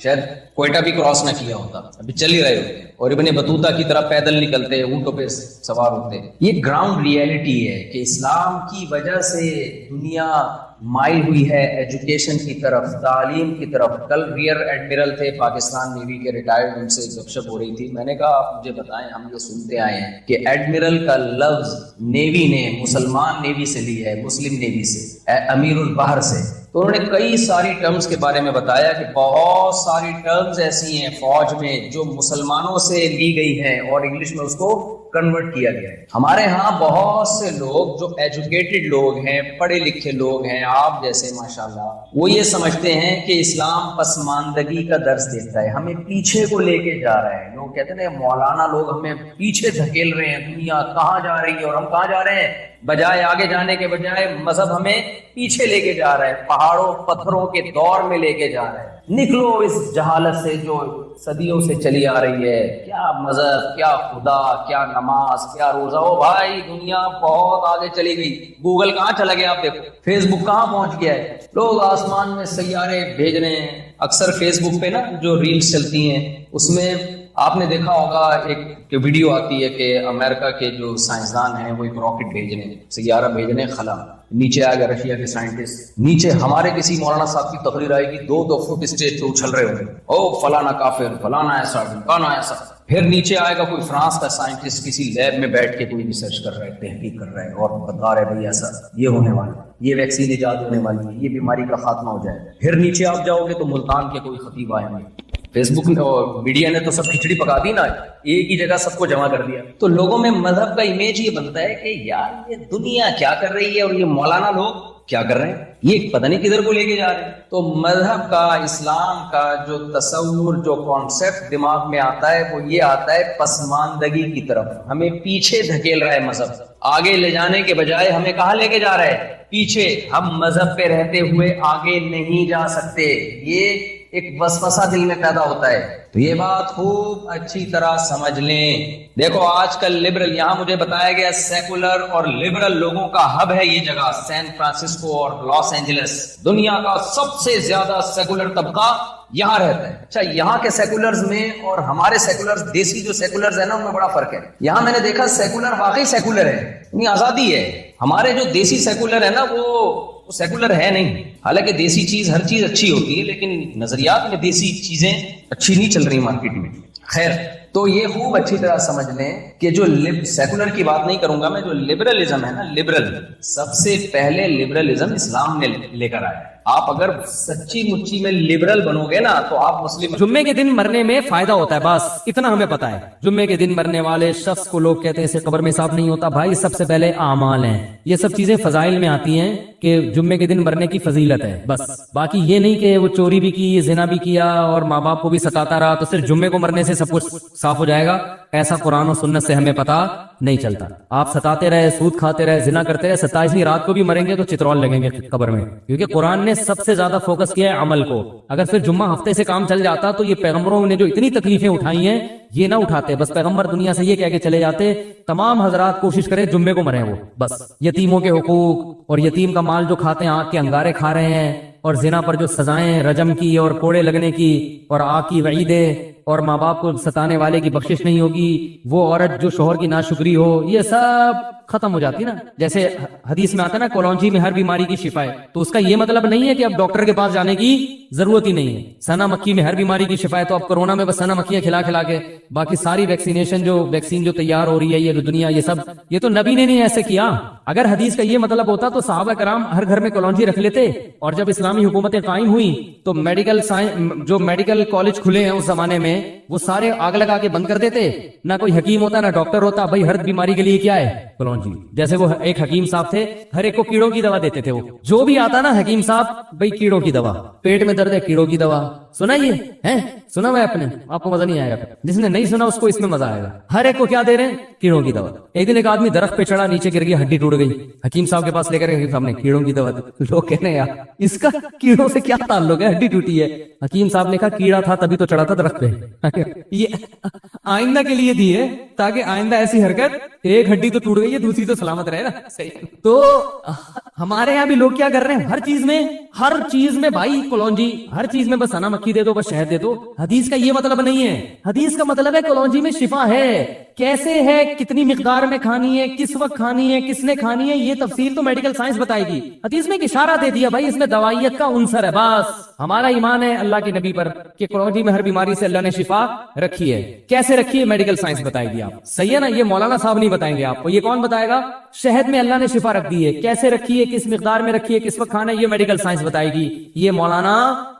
شاید کوئٹہ بھی کراس نہ کیا ہوتا, ابھی چل ہی رہے ہوتے, اور ابن بطوطہ کی طرح پیدل نکلتے, اونٹوں پہ سوار ہوتے. یہ گراؤنڈ ریئلٹی ہے کہ اسلام کی وجہ سے دنیا مائل ہوئی ہے ایجوکیشن کی طرف, تعلیم کی طرف. کل ریئر ایڈمرل تھے پاکستان نیوی کے ریٹائرڈ, ان سے گپ شپ ہو رہی تھی. میں نے کہا آپ مجھے بتائیں, ہم یہ سنتے آئے ہیں کہ ایڈمرل کا لفظ نیوی نے مسلمان نیوی سے لی ہے, مسلم نیوی سے, امیر البحر سے. تو انہوں نے کئی ساری ٹرمز کے بارے میں بتایا کہ بہت ساری ٹرمز ایسی ہیں فوج میں جو مسلمانوں سے لی گئی ہیں اور انگلش میں اس کو کنورٹ کیا گیا ہے. ہمارے ہاں بہت سے لوگ جو ایجوکیٹڈ لوگ ہیں, پڑھے لکھے لوگ ہیں, آپ جیسے ماشاءاللہ, وہ یہ سمجھتے ہیں کہ اسلام پسماندگی کا درس دیتا ہے, ہمیں پیچھے کو لے کے جا رہا ہے. لوگ کہتے ہیں مولانا لوگ ہمیں پیچھے دھکیل رہے ہیں, دنیا کہاں جا رہی ہے اور ہم کہاں جا رہے ہیں, بجائے آگے جانے کے بجائے مذہب ہمیں پیچھے لے کے جا رہا ہے, پہاڑوں پتھروں کے دور میں لے کے جا رہا ہے. نکلو اس جہالت سے جو صدیوں سے چلی آ رہی ہے. کیا مذہب, کیا خدا, کیا نماز, کیا روزہ. او بھائی دنیا بہت آگے چلی گئی. گوگل کہاں چلا گیا آپ دیکھو, فیس بک کہاں پہنچ گیا ہے. لوگ آسمان میں سیارے بھیج رہے ہیں. اکثر فیس بک پہ نا جو ریلز چلتی ہیں اس میں آپ نے دیکھا ہوگا ایک ویڈیو آتی ہے کہ امریکہ کے جو سائنسدان ہیں وہ ایک راکٹ بھیج رہے ہیں, سیارہ بھیج رہے ہیں خلا. نیچے آئے گا رشیا کے سائنٹسٹ, نیچے ہمارے کسی مولانا صاحب کی تقریر آئے گی, 2 فٹ اسٹیج پہ اچھل رہے ہوں گے, او فلانا کافر, فلانا ایسا, فلانا ایسا. پھر نیچے آئے گا کوئی فرانس کا سائنٹسٹ کسی لیب میں بیٹھ کے کوئی ریسرچ کر رہا ہے, تحقیق کر رہا ہے اور بتا رہا ہے بھائی ایسا یہ ہونے والا ہے, یہ ویکسین ایجاد ہونے والی ہے, یہ بیماری کا خاتمہ ہو جائے. پھر نیچے آپ جاؤ گے تو ملتان کے کوئی خطیب آئیں گے. فیس بک اور میڈیا نے تو سب کھچڑی پکا دی نا, ایک ہی جگہ سب کو جمع کر دیا. تو لوگوں میں مذہب کا امیج یہ بنتا ہے کہ یار یہ دنیا کیا کر رہی ہے اور یہ مولانا لوگ کیا کر رہے ہیں, یہ پتہ نہیں کدھر کو لے کے جا رہے ہیں. تو مذہب کا, اسلام کا جو تصور, جو کانسیپٹ دماغ میں آتا ہے وہ یہ آتا ہے پسماندگی کی طرف. ہمیں پیچھے دھکیل رہا ہے مذہب, آگے لے جانے کے بجائے ہمیں کہاں لے کے جا رہا ہے, پیچھے. ہم مذہب پہ رہتے ہوئے آگے نہیں جا سکتے. یہ ایک وسوسہ دل میں پیدا ہوتا ہے. تو یہ بات خوب اچھی طرح سمجھ لیں. دیکھو آج کل لبرل, یہاں مجھے بتایا گیا سیکولر اور لبرل لوگوں کا ہب ہے یہ جگہ, سین فرانسسکو اور لاس اینجلس. دنیا کا سب سے زیادہ سیکولر طبقہ یہاں رہتا ہے. اچھا, یہاں کے سیکولرز میں اور ہمارے سیکولرز, دیسی جو سیکولرز ہیں نا, ان میں بڑا فرق ہے. یہاں میں نے دیکھا سیکولر واقعی سیکولر ہے, اتنی آزادی ہے. ہمارے جو دیسی سیکولر ہے نا وہ سیکولر ہے نہیں. حالانکہ دیسی چیز, ہر چیز اچھی ہوتی ہے, لیکن نظریات میں دیسی چیزیں اچھی نہیں چل رہی مارکیٹ میں. خیر, تو یہ خوب اچھی طرح سمجھ لیں کہ جو سیکولر کی بات نہیں کروں گا میں, جو لبرلزم ہے نا, لبرل, سب سے پہلے لبرلزم اسلام نے لے کر آیا. آپ اگر سچی مچی میں لبرل بنو گے نا تو آپ مسلم. جمعے کے دن مرنے میں فائدہ ہوتا ہے, بس اتنا ہمیں پتا ہے. جمعے کے دن مرنے والے شخص کو لوگ کہتے ہیں اسے قبر میں حساب نہیں ہوتا. بھائی سب سے پہلے اعمال ہیں, یہ سب چیزیں فضائل میں آتی ہیں کہ جمعے کے دن مرنے کی فضیلت ہے بس. باقی یہ نہیں کہ وہ چوری بھی کی, زنا بھی کیا اور ماں باپ کو بھی ستاتا رہا تو صرف جمعے کو مرنے سے سب کچھ صاف ہو جائے گا. ایسا قرآن و سنت سے ہمیں پتا نہیں چلتا. آپ ستاتے رہے, سود کھاتے رہے, زنا کرتے رہے, 27ویں رات کو بھی مریں گے تو چترول لگیں گے قبر میں, کیونکہ قرآن نے سب سے زیادہ فوکس کیا ہے عمل کو. اگر پھر جمعہ ہفتے سے کام چل جاتا تو یہ پیغمبروں نے جو اتنی تکلیفیں اٹھائی ہیں یہ نہ اٹھاتے. بس پیغمبر دنیا سے یہ کہہ کے چلے جاتے, تمام حضرات کوشش کریں جمعے کو مریں وہ بس. یتیموں کے حقوق اور یتیم کا مال جو کھاتے ہیں, آگ کے انگارے کھا رہے ہیں, اور زنا پر جو سزائیں رجم کی اور کوڑے لگنے کی اور آگ کی وعیدیں اور ماں باپ کو ستانے والے کی بخشش نہیں ہوگی, وہ عورت جو شوہر کی ناشکری ہو, یہ سب ختم ہو جاتی نا. جیسے حدیث میں آتا ہے نا کولونجی میں ہر بیماری کی شفا ہے, تو اس کا یہ مطلب نہیں ہے کہ اب ڈاکٹر کے پاس جانے کی ضرورت ہی نہیں ہے. سنا مکھی میں ہر بیماری کی شفا ہے, تو اب کورونا میں بس سنا مکھیاں کھلا کھلا کے, باقی ساری ویکسین جو تیار ہو رہی ہے, یہ دنیا, یہ سب, یہ تو نبی نے نہیں ایسے کیا. اگر حدیث کا یہ مطلب ہوتا تو صحابہ کرام ہر گھر میں کولونجی رکھ لیتے, اور جب اسلامی حکومتیں قائم ہوئی تو جو میڈیکل کالج کھلے ہیں اس زمانے میں وہ سارے آگ لگا کے بند کر دیتے. نہ کوئی حکیم ہوتا نہ ڈاکٹر ہوتا, بھائی ہر بیماری کے لیے کیا ہے کولونجی. جیسے وہ ایک حکیم صاحب تھے, ہر ایک کو کیڑوں کی دوا دیتے تھے. وہ جو بھی آتا نا حکیم صاحب, بھائی کیڑوں کی دوا, پیٹ میں درد ہے کیڑوں کی دوا. سنا یہ ہے, سنا میں اپنے, آپ کو مزہ نہیں آئے گا. جس نے نہیں سنا اس کو اس میں مزہ آئے گا. ہر ایک کو کیا دے رہے ہیں, کیڑوں کی دوا. ایک دن ایک آدمی درخت پہ چڑھا, نیچے گر گیا, ہڈی ٹوٹ گئی. حکیم صاحب کے پاس لے کر حکیم صاحب نے کیڑوں کی دوا دی. لوگ کہنے یار اس کا کیڑوں سے کیا تعلق ہے, ہڈی ٹوٹی ہے. حکیم صاحب نے کہا کیڑا تھا تبھی تو چڑھا تھا درخت پہ. یہ آئندہ کے لیے دی ہے تاکہ آئندہ ایسی حرکت, ایک ہڈی تو ٹوٹ گئی ہے دوسری تو سلامت رہے نا. صحیح. تو ہمارے یہاں بھی لوگ کیا کر رہے ہیں, ہر چیز میں بھائی کولونجی, ہر چیز میں بس سنا مکھی دے دو, بس شہد دے دو. حدیث کا یہ مطلب نہیں ہے. حدیث کا مطلب ہے کولونجی میں شفا ہے. کیسے ہے, کتنی مقدار میں کھانی ہے, کس وقت کھانی ہے, کس نے کھانی ہے, یہ تفصیل تو میڈیکل سائنس بتائے گی. حدیث میں ایک اشارہ دے دیا, بھائی اس میں دوائیت کا عنصر ہے. بس ہمارا ایمان ہے اللہ کے نبی پر کہ کولونجی میں ہر بیماری سے اللہ نے شفا رکھی ہے. کیسے رکھی ہے میڈیکل سائنس بتائے گی. آپ صحیح ہے نا, یہ مولانا صاحب نہیں بتائیں گے آپ کو. یہ کون بتائے گا, شہد میں اللہ نے شفا رکھ دی ہے. کیسے رکھی ہے, کس مقدار میں رکھی ہے, کس وقت کھانا ہے, یہ میڈیکل سائنس بتائے گی. یہ مولانا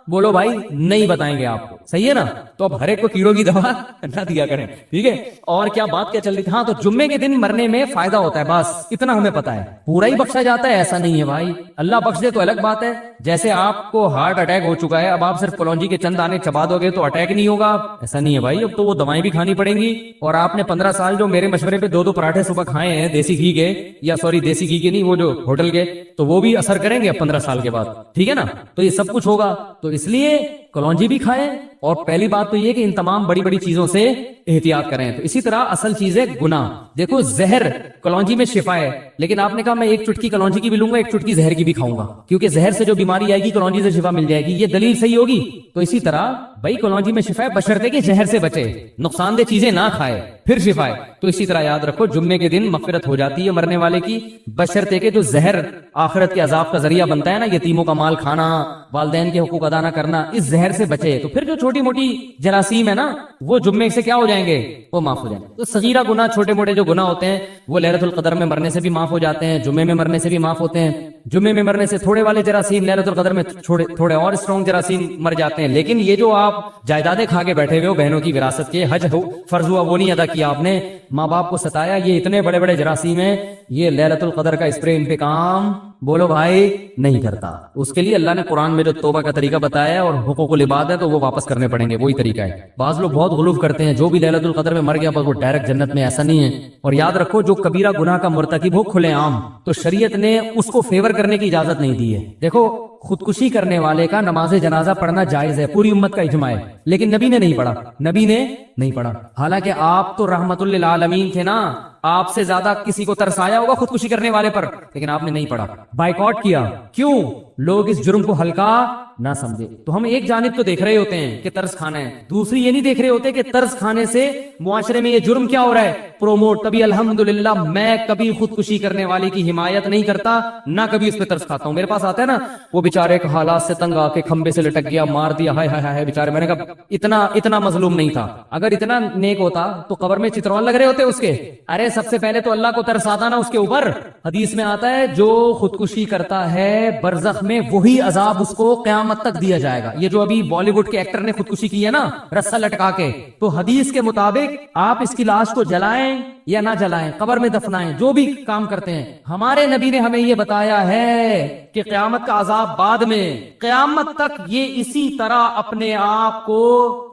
بولو بھائی نہیں بتائیں گے آپ کو, صحیح ہے نا. تو اب ہر ایک کو کیڑوں کی دوا نہ دیا کریں, ٹھیک ہے. اور کیا بات کیا چل رہی تھی, ہاں تو جمعے کے دن مرنے میں فائدہ ہوتا ہے, بس اتنا ہمیں پتا ہے. پورا ہی بخشا جاتا ہے ایسا نہیں ہے بھائی, اللہ بخش دے تو الگ بات ہے. جیسے آپ کو ہارٹ اٹیک ہو چکا ہے, اب آپ صرف کلونجی کے چند دانے چبا دو گے تو اٹیک نہیں ہوگا, ایسا نہیں ہے بھائی. اب تو وہ دوائیں بھی کھانی پڑیں گی. اور آپ نے 15 سال جو میرے مشورے پہ 2 پراٹھے صبح کھائے ہیں دیسی گھی کے, یا سوری دیسی گھی کے نہیں, وہ جو ہوٹل کے, تو وہ بھی اثر کریں گے اب 15 سال کے بعد, ٹھیک ہے نا. تو یہ سب کچھ ہوگا, تو اس لیے کلونجی بھی کھائیں. اور پہلی بات تو یہ کہ ان تمام بڑی بڑی چیزوں سے احتیاط کریں. تو اسی طرح اصل چیز ہے گناہ. دیکھو زہر کلونجی میں شفا ہے, لیکن آپ نے کہا میں ایک چٹکی کلونجی کی بھی لوں گا, ایک چٹکی زہر کی بھی کھاؤں گا, کیونکہ زہر سے جو بیماری آئے گی کلونجی سے شفا مل جائے گی. یہ دلیل صحیح ہوگی. تو اسی طرح بھائی کلونجی میں شفا ہے, بشرطے کہ زہر سے بچے, نقصان دہ چیزیں نہ کھائے, پھر شفا ہے. تو اسی طرح یاد رکھو جمعے کے دن مغفرت ہو جاتی ہے مرنے والے کی, بشرطے کہ جو زہر آخرت کے عذاب کا ذریعہ بنتا ہے نا, یتیموں کا مال کھانا, والدین کے حقوق ادا نہ کرنا, اس زہر سے بچے. تو پھر جو چھوٹی موٹی جراثیم ہے نا وہ جمعے سے کیا ہو جائیں گے, وہ معاف ہو جائیں گے. تو صغیرہ گناہ, چھوٹے موٹے جو گناہ ہوتے ہیں وہ لیلۃ القدر میں مرنے سے بھی معاف ہو جاتے ہیں, جمعے میں مرنے سے بھی معاف ہوتے ہیں. جمعے میں مرنے سے تھوڑے والے جراثیم لیلۃ القدر میں تھوڑے اور اسٹرانگ جراثیم مر جاتے ہیں. لیکن یہ جو آپ جائیدادیں کھا کے بیٹھے ہوئے ہو بہنوں کی وراثت کے, حج فرض ہوا وہ نہیں ادا کیا آپ نے, ماں باپ کو ستایا, یہ اتنے بڑے بڑے جراثیم ہیں, یہ لیلۃ القدر کا اسپرے ان پہ کام بولو بھائی نہیں کرتا. اس کے لیے اللہ نے قرآن میں جو توبہ کا طریقہ بتایا ہے اور حقوق العباد ہے تو وہ واپس کرنے پڑیں گے, وہی طریقہ ہے. بعض لوگ بہت غلوف کرتے ہیں, جو بھی لیلۃ القدر میں مر گیا بس وہ ڈائریکٹ جنت میں, ایسا نہیں ہے. اور یاد رکھو جو کبیرہ گناہ کا مرتکب ہو کھلے عام, تو شریعت نے اس کو فیور کرنے کی اجازت نہیں دی ہے. دیکھو خودکشی کرنے والے کا نماز جنازہ پڑھنا جائز ہے, پوری امت کا اجماع ہے, لیکن نبی نے نہیں پڑھا, نبی نے نہیں پڑھا. حالانکہ آپ تو رحمت للعالمین تھے نا, آپ سے زیادہ کسی کو ترس آیا ہوگا خودکشی کرنے والے پر, لیکن آپ نے نہیں پڑھا, بائیکاٹ کیا. کیوں؟ لوگ اس جرم کو ہلکا نہ سمجھے. تو ہم ایک جانب تو دیکھ رہے ہوتے ہیں کہ ترس کھانا ہے, دوسری یہ نہیں دیکھ رہے ہوتے کہ ترس کھانے سے معاشرے میں یہ جرم کیا ہو رہا ہے, پروموٹ. تبھی الحمدللہ میں کبھی خودکشی کرنے والے کی حمایت نہیں کرتا, نہ کبھی اس پہ ترس کھاتا ہوں. میرے پاس آتا ہے نا وہ بیچارے کے حالات سے تنگ آ کے کھمبے سے لٹک گیا, مار دیا, ہائے ہائے ہائے بیچارے. میں نے کہا اتنا مظلوم نہیں تھا, اگر اتنا نیک ہوتا تو قبر میں چترون لگ رہے ہوتے اس کے. ارے سب سے پہلے تو اللہ کو ترس آتا نا اس کے اوپر. حدیث میں آتا ہے جو خودکشی کرتا ہے برزخ میں وہی عذاب اس کو قیامت تک دیا جائے گا. یہ جو ابھی بالی ووڈ کے ایکٹر نے خودکشی کی ہے نا رسا لٹکا کے, تو حدیث کے مطابق آپ اس کی لاش کو جلائیں یا نہ جلائیں, قبر میں دفنائیں, جو بھی کام کرتے ہیں, ہمارے نبی نے ہمیں یہ بتایا ہے کہ قیامت کا عذاب بعد میں, قیامت تک یہ اسی طرح اپنے آپ کو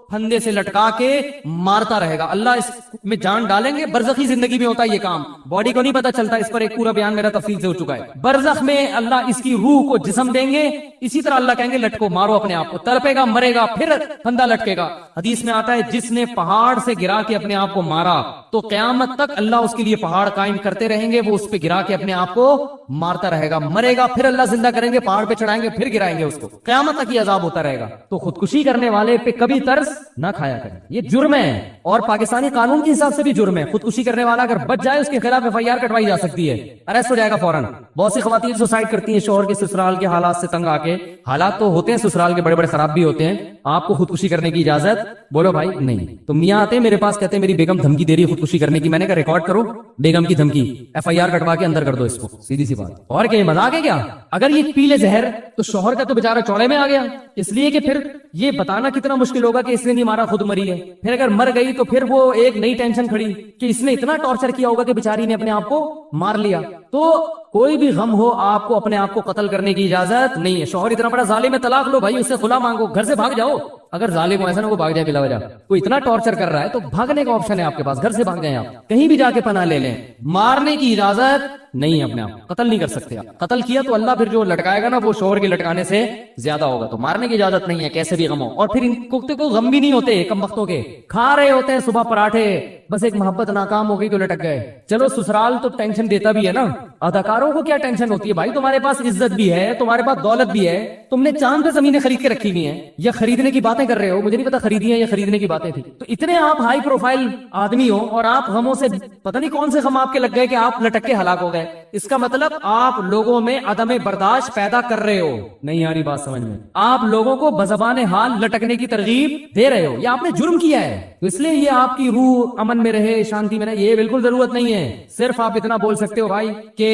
پھندے سے لٹکا کے مارتا رہے گا. اللہ اس میں جان ڈالیں گے. برزخی زندگی میں ہوتا ہے یہ کام, باڈی کو نہیں پتا چلتا. اس پر ایک پورا بیان میرا تفصیل سے ہو چکا ہے. برزخ میں اللہ اس کی روح کو جسم دیں گے, اسی طرح اللہ کہیں گے لٹکو, مارو اپنے آپ کو, تڑپے گا, مرے گا, پھر پھندا لٹکے گا. حدیث میں آتا ہے جس نے پہاڑ سے گرا کے اپنے آپ کو مارا تو قیامت تک اللہ اس کے لیے پہاڑ قائم کرتے رہیں گے, وہ اس پہ گرا کے اپنے آپ کو مارتا رہے گا, مرے گا, پھر اللہ زندہ کریں گے, پہاڑ پہ چڑھائیں گے, پھر گرائیں گے اس کو, قیامت تک یہ عذاب ہوتا رہے گا. تو خودکشی کرنے والے پہ کبھی ترس نہ کھایا کریں, یہ جرم ہے. اور پاکستانی قانون کے حساب سے بھی جرم ہے. خودکشی کرنے والا اگر بچ جائے اس کے خلاف FIR کٹوائی جا سکتی ہے, اریسٹ ہو جائے گا فوراً. بہت سی خواتین سوسائڈ کرتی ہیں شوہر کے سسرال کے حالات سے تنگ آ کے. حالات تو ہوتے ہیں سسرال کے بڑے بڑے خراب بھی ہوتے ہیں, آپ کو خودکشی کرنے کی اجازت بولو بھائی نہیں. تو میاں آتے ہیں میرے پاس, کہتے ہیں میری بیگم دھمکی دے رہی ہے خودکشی کرنے کی. میں نے کہا ریکارڈ کرو بیگم کی دھمکی, FIR کٹوا کے اندر کر دو اس کو, سیدھی سی بات. اور کیا مذاق ہے کیا؟ اگر یہ پی لے زہر تو شوہر کا تو بیچارہ چوڑے میں آ گیا, اس لیے کہ پھر یہ بتانا کتنا مشکل ہوگا کہ اس نے نہیں مارا, خود مری ہے. پھر اگر مر گئی تو پھر وہ ایک نئی ٹینشن کھڑی کہ اس نے اتنا ٹارچر کیا ہوگا کہ بیچاری نے اپنے آپ کو مار لیا. تو کوئی بھی غم ہو آپ کو اپنے آپ کو قتل کرنے کی اجازت نہیں ہے. شوہر اتنا بڑا ظالم ہے, طلاق لو بھائی, اس سے خلا مانگو, گھر سے بھاگ جاؤ. اگر ظالم ہو ایسا نہ وہ بھاگ جائے بلا وجہ, کوئی اتنا ٹارچر کر رہا ہے تو بھاگنے کا آپشن ہے آپ کے پاس, گھر سے بھاگ جائیں, آپ کہیں بھی جا کے پناہ لے لیں. مارنے کی اجازت نہیں ہے, اپنے آپ قتل نہیں کر سکتے آپ. قتل کیا تو اللہ پھر جو لٹکائے گا نا وہ شوہر کے لٹکانے سے زیادہ ہوگا. تو مارنے کی اجازت نہیں ہے کیسے بھی غم ہو. اور پھر ان کتے کو غم بھی نہیں ہوتے, کم وقتوں کے کھا رہے ہوتے ہیں صبح پراٹھے, بس ایک محبت ناکام ہو گئی تو لٹک گئے. چلو سسرال تو ٹینشن دیتا بھی ہے نا, اداکاروں کو کیا ٹینشن ہوتی ہے بھائی, تمہارے پاس عزت بھی ہے, تمہارے پاس دولت بھی ہے, تم نے چاند پہ زمینیں خرید کے رکھی ہوئی ہیں, یا خریدنے کی باتیں کر رہے ہو, مجھے نہیں پتا خریدی ہیں یا خریدنے کی باتیں تھی. تو اتنے آپ ہائی پروفائل آدمی ہو اور آپ غموں سے پتہ نہیں کون سے غم آپ کے لگ گئے کہ آپ لٹک کے ہلاک ہو گئے. اس کا مطلب آپ لوگوں میں عدم برداشت پیدا کر رہے ہو. نہیں آ رہی بات سمجھ میں؟ آپ لوگوں کو بزبان حال لٹکنے کی ترغیب دے رہے ہو, یا آپ نے جرم کیا ہے, اس لیے یہ آپ کی روح امن میں رہے, شانتی میں رہے, یہ بالکل ضرورت نہیں ہے. صرف آپ اتنا بول سکتے ہو بھائی کہ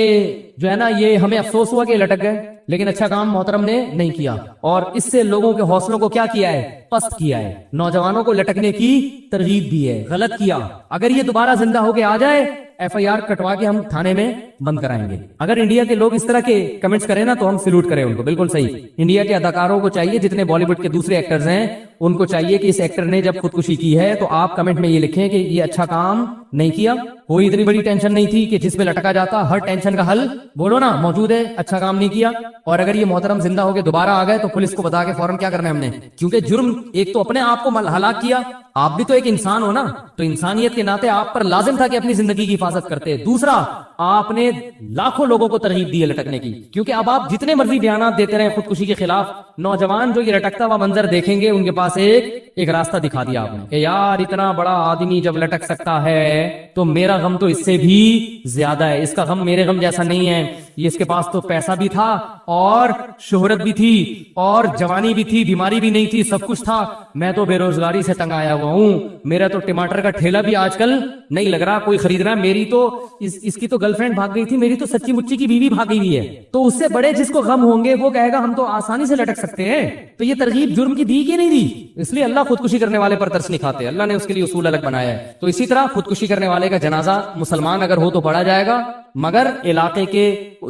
جو ہے نا یہ ہمیں افسوس ہوا کہ لٹک گئے, لیکن اچھا کام محترم نے نہیں کیا، اور اس سے لوگوں کے حوصلوں کو کیا کیا ہے؟ پست کیا ہے، نوجوانوں کو لٹکنے کی ترغیب دی ہے، غلط کیا۔ اگر یہ دوبارہ زندہ ہو کے آ جائے، ایف آئی آر کٹوا کے ہم تھانے میں بند کرائیں گے۔ اگر انڈیا کے لوگ اس طرح کے کمنٹس کریں نا تو ہم سلوٹ کریں ان کو، بالکل صحیح۔ انڈیا کے اداکاروں کو چاہیے، جتنے بالی ووڈ کے دوسرے ایکٹرز ہیں ان کو چاہیے کہ اس ایکٹر نے جب خودکشی کی ہے تو آپ کمنٹ میں یہ لکھیں کہ یہ اچھا کام نہیں کیا، کوئی اتنی بڑی ٹینشن نہیں تھی کہ جس پہ لٹکا جاتا، ہر ٹینشن کا حل بولو نا موجود ہے، اچھا کام نہیں کیا۔ اور اگر یہ محترم زندہ ہو کے دوبارہ آ گئے تو پولیس کو بتا کے فوراً کیا کرنا ہے ہم نے، کیونکہ جرم ایک تو اپنے آپ کو ہلاک کیا، آپ بھی تو ایک انسان ہو نا، تو انسانیت کے ناطے آپ پر لازم تھا کہ اپنی زندگی کی حفاظت کرتے۔ دوسرا، آپ نے لاکھوں لوگوں کو ترغیب دی ہے لٹکنے کی، کیونکہ اب آپ جتنے مرضی بیانات دیتے رہے خودکشی کے خلاف، نوجوان جو یہ لٹکتا ہوا منظر دیکھیں گے ان کے پاس ایک راستہ دکھا دیا آپ نے کہ یار اتنا بڑا آدمی جب لٹک سکتا ہے تو میرا غم تو اس سے بھی زیادہ ہے، اس کا غم میرے غم جیسا نہیں ہے، یہ اس کے پاس تو پیسہ بھی تھا اور شہرت بھی تھی اور جوانی بھی تھی، بیماری بھی نہیں تھی، سب کچھ تھا، میں تو بے روزگاری سے تنگ آیا ہوا ہوں، میرا تو ٹماٹر کا ٹھیلا بھی آج کل نہیں لگ رہا کوئی خرید رہا، میری تو اس کی تو گرل فرینڈ بھاگ گئی تھی، میری تو سچی مچی کی بیوی بھاگ گئی ہے۔ تو اس سے بڑے جس کو غم ہوں گے وہ کہے گا ہم تو آسانی سے لٹک سکتے ہیں، تو یہ ترغیب جرم کی دی کہ نہیں دی؟ اس لیے اللہ خودکشی کرنے والے پر ترس نہیں کھاتے، اللہ نے اس کے لیے اصول الگ بنایا ہے۔ تو اسی طرح خودکشی کرنے والے کا جنازہ مسلمان اگر ہو تو پڑھا جائے گا، مگر علاقے کے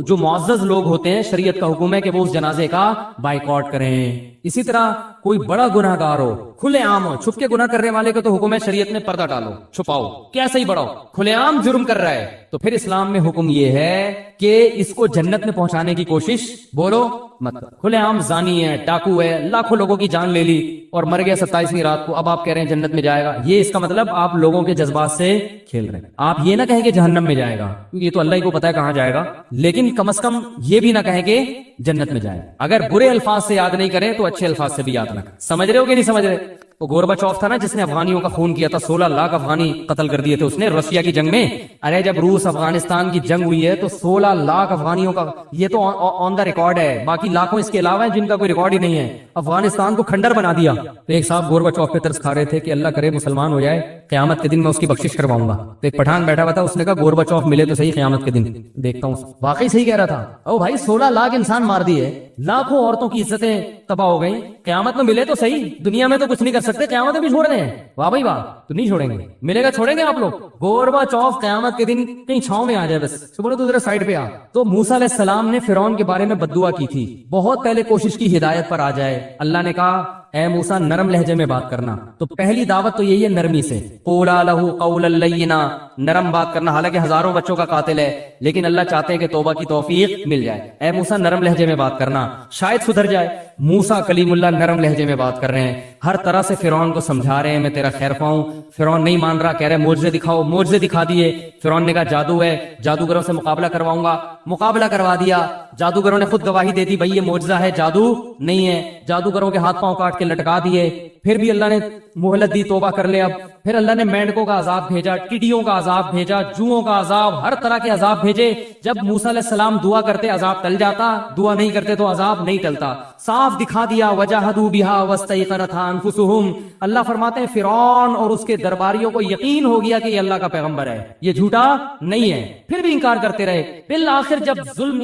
جو معزز لوگ ہوتے ہیں شریعت کا حکم ہے کہ وہ اس جنازے کا بائیکاٹ کریں۔ اسی طرح کوئی بڑا گناہ گار ہو، کھلے عام ہو، چھپ کے گناہ کرنے والے کو تو حکم ہے شریعت میں پردہ ڈالو، چھپاؤ، کیسے ہی بڑا ہو، کھلے عام جرم کر رہا ہے تو پھر اسلام میں حکم یہ ہے کہ اس کو جنت میں پہنچانے کی کوشش بولو مت کرو۔ کھلے عام زانی ہے، ڈاکو ہے، لاکھوں لوگوں کی جان لے لی اور مر گیا 27ویں رات کو، اب آپ کہہ رہے ہیں جنت میں جائے گا، یہ اس کا مطلب آپ لوگوں کے جذبات سے کھیل رہے ہیں۔ آپ یہ نہ کہیں کہ جہنم میں جائے گا، کیونکہ یہ تو اللہ ہی کو پتا ہے کہاں جائے گا، لیکن کم از کم یہ بھی نہ کہیں کہ جنت میں جائے۔ اگر برے الفاظ سے یاد نہیں کریں تو اچھے الفاظ سے بھی یاد نہ کریں۔ سمجھ رہے ہو کہ نہیں سمجھ رہے؟ وہ گورباچوف تھا نا جس نے افغانیوں کا خون کیا تھا، 16 لاکھ افغانی قتل کر دیے تھے اس نے رشیا کی جنگ میں۔ ارے جب روس افغانستان کی جنگ ہوئی ہے تو 16 لاکھ افغانیوں کا، یہ تو آن دا ریکارڈ ہے، باقی لاکھوں اس کے علاوہ ہیں جن کا کوئی ریکارڈ ہی نہیں ہے، افغانستان کو کھنڈر بنا دیا۔ تو ایک صاحب گورباچوف پہ ترس کھا رہے تھے کہ اللہ کرے مسلمان ہو جائے، قیامت کے دن میں اس کی بخشش کرواؤں گا۔ تو ایک پٹھان بیٹھا ہوا تھا، اس نے کہا گورباچوف ملے تو صحیح قیامت کے دن دیکھتا ہوں۔ واقعی صحیح کہہ رہا تھا، او بھائی 16 لاکھ انسان مار دیے، لاکھوں عورتوں کی عزتیں تباہ ہو گئی، قیامت میں ملے تو صحیح، دنیا میں تو کچھ نہیں کر سکتے، قیامت میں بھی چھوڑ دیں، واہ بھائی واہ، تو نہیں چھوڑیں گے، ملے گا چھوڑیں گے آپ لوگ؟ گورباچوف قیامت کے دن کہیں چھاؤں میں آ جائے بس، بولو تو ذرا سائڈ پہ آ۔ تو موسیٰ علیہ السلام نے فرعون کے بارے میں بددعا کی تھی، بہت پہلے کوشش کی ہدایت پر آ جائے، اللہ نے کہا اے موسیٰ نرم لہجے میں بات کرنا، تو پہلی دعوت تو یہی ہے نرمی سے، قولا لہ قولا لینا، نرم بات کرنا، حالانکہ ہزاروں بچوں کا قاتل ہے لیکن اللہ چاہتے ہیں کہ توبہ کی توفیق مل جائے۔ اے موسیٰ نرم لہجے میں بات کرنا، شاید سدھر جائے۔ موسیٰ کلیم اللہ نرم لہجے میں بات کر رہے ہیں، ہر طرح سے فرعون کو سمجھا رہے ہیں میں تیرا خیر خواہ ہوں۔ فرعون نہیں مان رہا، کہہ رہے معجزے دکھاؤ، معجزے دکھا دیے۔ فرعون نے کہا جادو ہے، جادوگروں سے مقابلہ کرواؤں گا، مقابلہ کروا دیا۔ جادوگروں نے خود گواہی دے دی بھائی یہ معجزہ ہے، جادو نہیں ہے۔ جادوگروں کے ہاتھ پاؤں کاٹ کے لٹکا دیے، پھر بھی اللہ نے مہلت دی، توبہ کر لے اب۔ پھر اللہ نے مینڈکوں کا عذاب بھیجا، ٹڈیوں کا عذاب بھیجا، جوؤں کا عذاب، ہر طرح کے عذاب بھیجے۔ جب موسیٰ علیہ السلام دعا کرتے عذاب ٹل جاتا، دعا نہیں کرتے تو عذاب نہیں ٹلتا۔ صاف دکھا دیا وجاہدوا بہا واستیقنتھا انفسہم۔ اللہ فرماتے ہیں فرعون اور اس کے درباریوں کو یقین ہو گیا کہ یہ اللہ کا پیغمبر ہے، یہ جھوٹا نہیں ہے، پھر بھی انکار کرتے رہے۔ بالآخر جب ظلم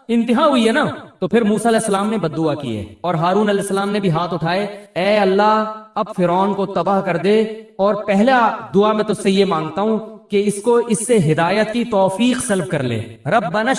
انتہا ہوئی ہے نا تو پھر موسیٰ علیہ السلام نے بد دعا کی ہے، اور ہارون علیہ السلام نے بھی ہاتھ اٹھائے، اے اللہ اب فرعون کو تباہ کر دے، اور پہلا دعا میں تجھ سے یہ مانگتا ہوں کہ اس کو اس سے ہدایت کی توفیق سلب کر لے۔ ربنا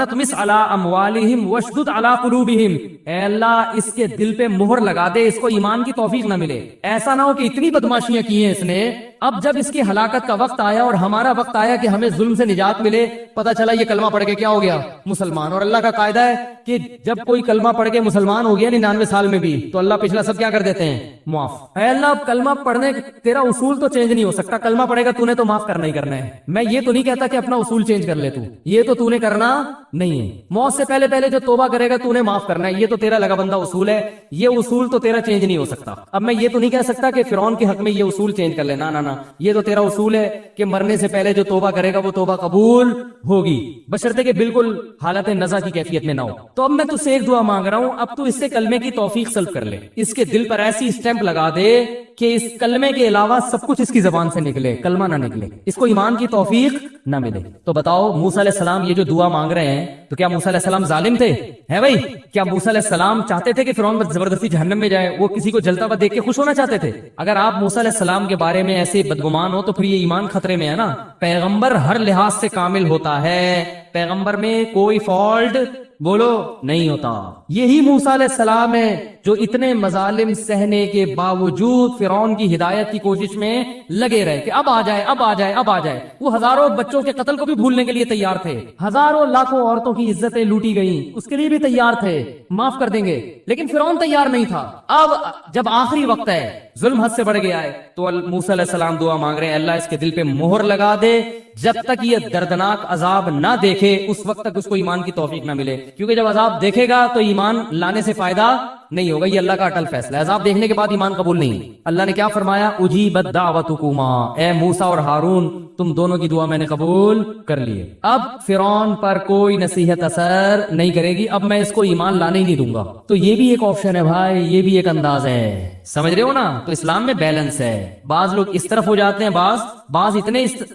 اطمس علی اموالہم واشدد علی قلوبہم، اے اللہ اس کے دل پہ مہر لگا دے، اس کو ایمان کی توفیق نہ ملے۔ ایسا نہ ہو کہ اتنی بدماشیاں کی ہیں اس نے، اب جب اس کی ہلاکت کا وقت آیا اور ہمارا وقت آیا کہ ہمیں ظلم سے نجات ملے، پتہ چلا یہ کلمہ پڑھ کے کیا ہو گیا؟ مسلمان۔ اور اللہ کا قاعدہ ہے کہ جب کوئی کلمہ پڑھ کے مسلمان ہو گیا 99 سال میں بھی تو اللہ پچھلا سب کیا کر دیتے ہیں؟ معاف۔ اے اللہ اب کلمہ پڑھنے تیرا اصول تو چینج نہیں ہو سکتا، کلمہ پڑھے گا تو نے تو معاف کرنا ہی کرنا ہے۔ میں یہ تو نہیں کہتا کہ اپنا اصول چینج کر لے، تو یہ تو نے کرنا نہیں ہے۔ موت سے پہلے پہلے جو توبہ کرے گا تو نے معاف کرنا ہے، یہ تو تیرا لگا بندہ اصول ہے، یہ اصول تو تیرا چینج نہیں ہو سکتا۔ اب میں یہ تو نہیں کہہ سکتا کہ فرعون کے حق میں یہ اصول چینج کر لینا، نہ بنانا. یہ تو تیرا اصول ہے کہ مرنے سے پہلے جو توبہ کرے گا وہ توبہ قبول ہوگی، بشرطے کہ بالکل حالت نزع کی کیفیت میں نہ ہو. تو اب میں تجھ سے ایک دعا مانگ رہا ہوں، اب تو اس سے کلمے کی توفیق سلب کر لے، اس کے دل پر ایسی اسٹیمپ لگا دے کہ اس کلمے کے علاوہ سب کچھ اس کی زبان سے نکلے، کلمہ نہ نکلے، اس کو ایمان کی توفیق نہ ملے. تو بتاؤ موسیٰ علیہ السلام یہ جو دعا مانگ رہے ہیں تو کیا موسیٰ علیہ السلام ظالم تھے؟ ہے بھائی، کیا موسیٰ علیہ السلام چاہتے تھے کہ فرعون زبردستی جہنم میں جائے؟ وہ کسی کو جلتا ہوا دیکھ کے خوش ہونا چاہتے تھے؟ اگر آپ موسیٰ علیہ السلام کے بارے میں ایسے بدگمان ہو تو پھر یہ ایمان خطرے میں ہے نا. پیغمبر ہر لحاظ سے کامل ہوتا ہے، پیغمبر میں کوئی فالٹ بولو نہیں ہوتا. یہی موسیٰ علیہ السلام ہے جو اتنے مظالم سہنے کے باوجود فرعون کی ہدایت کی کوشش میں لگے رہے کہ اب آ جائے اب آ جائے اب آ جائے. وہ ہزاروں بچوں کے قتل کو بھی بھولنے کے لیے تیار تھے، ہزاروں لاکھوں عورتوں کی عزتیں لوٹی گئیں اس کے لیے بھی تیار تھے، معاف کر دیں گے، لیکن فرعون تیار نہیں تھا. اب جب آخری وقت ہے، ظلم حد سے بڑھ گیا ہے، تو موسیٰ علیہ السلام دعا مانگ رہے ہیں اللہ اس کے دل پہ مہر لگا دے، جب تک یہ دردناک عذاب نہ دیکھے اس وقت تک اس کو ایمان کی توفیق نہ ملے. کیونکہ جب عذاب دیکھے گا تو ایمان لانے سے فائدہ نہیں ہوگا، یہ اللہ کا اٹل فیصلہ ہے. عذاب دیکھنے کے بعد ایمان قبول نہیں. اللہ نے کیا فرمایا؟ اجیبت دعوتکما، اے موسیٰ اور ہارون تم دونوں کی دعا میں نے قبول کر لی ہے. اب فرعون پر کوئی نصیحت اثر نہیں کرے گی، اب میں اس کو ایمان لانے ہی نہیں دوں گا. تو یہ بھی ایک آپشن ہے بھائی، یہ بھی ایک انداز ہے، سمجھ رہے ہو نا؟ تو اسلام میں بیلنس ہے. بعض لوگ اس طرف ہو جاتے ہیں، بعض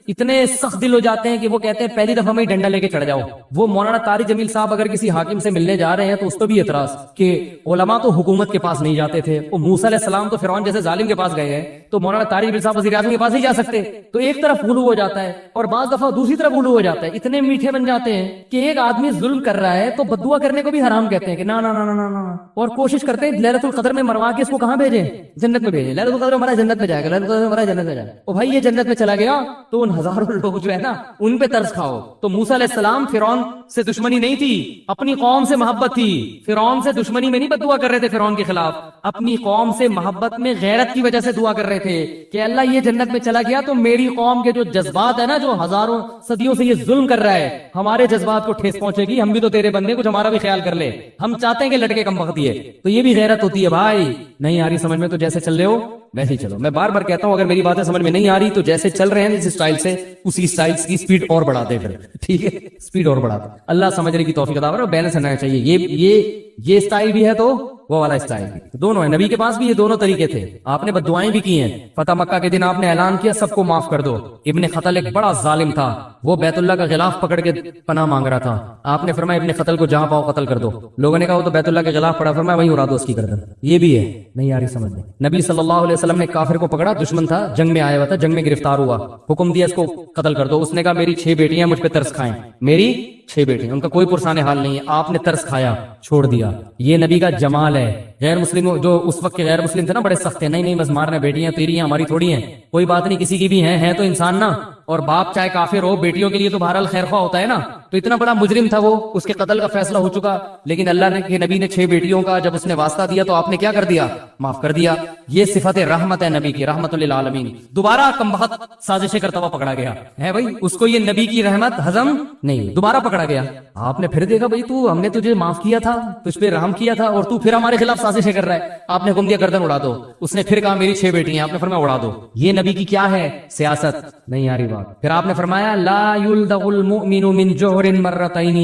اتنے سخت دل ہو جاتے ہیں کہ وہ کہتے ہیں پہلی دفعہ میں ڈنڈا لے کے چڑھ جاؤ. وہ مولانا طارق جمیل صاحب اگر کسی حاکم سے ملنے جا رہے ہیں تو اس پہ بھی اعتراض کہ علماء تو حکومت کے پاس نہیں جاتے تھے، وہ موسیٰ علیہ السلام تو فرعون جیسے ظالم کے پاس گئے ہیں، تو مولانا طارق جمیل صاحب وزیر اعظم کے پاس نہیں جا سکتے. تو ایک طرف غلو ہو جاتا ہے اور بعض دفعہ دوسری طرف غلو ہو جاتا ہے. اتنے میٹھے بن جاتے ہیں کہ ایک آدمی ظلم کر رہا ہے تو بددعا کرنے کو بھی حرام کہتے ہیں کہ نا نا نا نا نا، اور کوشش کرتے ہیں لیلۃ القدر میں مروا کے اس کو کہاں بھیجیں؟ جنت میں بھیجیں. لیلۃ القدر ہمارا جنت میں جائے گا، لیلۃ القدر ہمارا جنت میں جائے گا. او بھائی یہ جنت میں چلا گیا تو ان ہزاروں لوگ جو ہے نا ان پہ ترس کھاؤ. تو موسیٰ علیہ السلام فرعون سے دشمنی نہیں تھی، اپنی قوم سے محبت تھی. فرعون سے دشمنی میں نہیں بددعا کر رہے تھے فرعون کے خلاف، اپنی قوم سے محبت میں غیرت کی وجہ سے دعا کر رہے تھے کہ اللہ یہ جنت میں چلا گیا تو میری قوم کے جو جذبات ہے نا، جو ہزاروں صدیوں سے یہ ظلم کر رہا ہے، ہمارے جذبات کو ٹھیس پہنچے گی. ہم بھی تو تیرے بندے، کچھ ہمارا بھی خیال کر لے. ہم چاہتے ہیں کہ لڑکے کم وقت دیے. تو یہ بھی غیرت ہوتی ہے بھائی. نہیں آ رہی سمجھ میں تو جیسے چل رہے ہو ویسے ہی چلو. میں بار بار کہتا ہوں اگر میری باتیں سمجھ میں نہیں آ رہی تو جیسے چل رہے ہیں اس اسٹائل سے، اسی اسٹائل کی سپیڈ اور بڑھا دے، پھر ٹھیک ہے سپیڈ اور بڑھا دے. اللہ سمجھنے کی توفیق عطا فرمائے. بیلنس رہنا چاہیے. یہ اسٹائل بھی ہے تو وہ والا اسٹائل بھی، دونوں ہے. نبی کے پاس بھی یہ دونوں طریقے تھے. آپ نے بددعائیں بھی کی ہیں. فتح مکہ کے دن آپ نے اعلان کیا سب کو معاف کر دو. ابن خطل ایک بڑا ظالم تھا، وہ بیت اللہ کا غلاف پکڑ کے پناہ مانگ رہا تھا. آپ نے فرمایا ابن خطل کو جہاں پاؤ قتل کر دو. لوگوں نے کہا وہ تو بیت اللہ کے غلاف پڑا، فرمایا وہیں اڑا دو اس کی گردن. یہ بھی ہے. نہیں آ رہی سمجھ میں. نبی صلی اللہ علیہ وسلم نے کافر کو پکڑا، دشمن تھا، جنگ میں آیا ہوا تھا، جنگ میں گرفتار ہوا، حکم دیا اس کو قتل کر دو. اس نے کہا میری 6 بیٹیاں مجھ پہ ترس کھائیں، میری 6 بیٹیاں، ان کا کوئی پرسان حال نہیں ہے. آپ نے ترس کھایا، چھوڑ دیا. یہ نبی کا جمال ہے. غیر مسلم جو اس وقت کے غیر مسلم تھے نا بڑے سخت ہیں، نہیں بس مارنا، بیٹیاں تیری ہیں ہماری تھوڑی ہیں، کوئی بات نہیں کسی کی بھی ہیں تو انسان نا. اور باپ چاہے کافر ہو بیٹیوں کے لیے تو بہرحال خیر خواہ ہوتا ہے نا. تو اتنا بڑا مجرم تھا وہ، اس کے قتل کا فیصلہ ہو چکا، لیکن اللہ نے کہ نبی نے 6 بیٹیوں کا جب اس نے واسطہ دیا تو آپ نے کیا کر دیا؟ معاف کر دیا. یہ صفت رحمت ہے نبی کی، رحمت للعالمین. دوبارہ کم بخت سازشیں کرتا ہوا پکڑا گیا ہے بھائی، اس کو یہ نبی کی رحمت ہضم نہیں، دوبارہ پکڑا گیا. آپ نے پھر دیکھا بھائی تو ہم نے تجھے معاف کیا تھا، تجھ پہ رحم کیا تھا، اور تو پھر ہمارے خلاف سازشیں کر رہا ہے. آپ نے حکم دیا گردن اڑا دو. اس نے پھر کہا میری 6 بیٹی ہیں، آپ نے فرمایا اڑا دو. یہ نبی کی کیا ہے؟ سیاست. نہیں آ رہی بات. پھر آپ نے فرمایا لا یلدغ المؤمن من جوہر مرتین،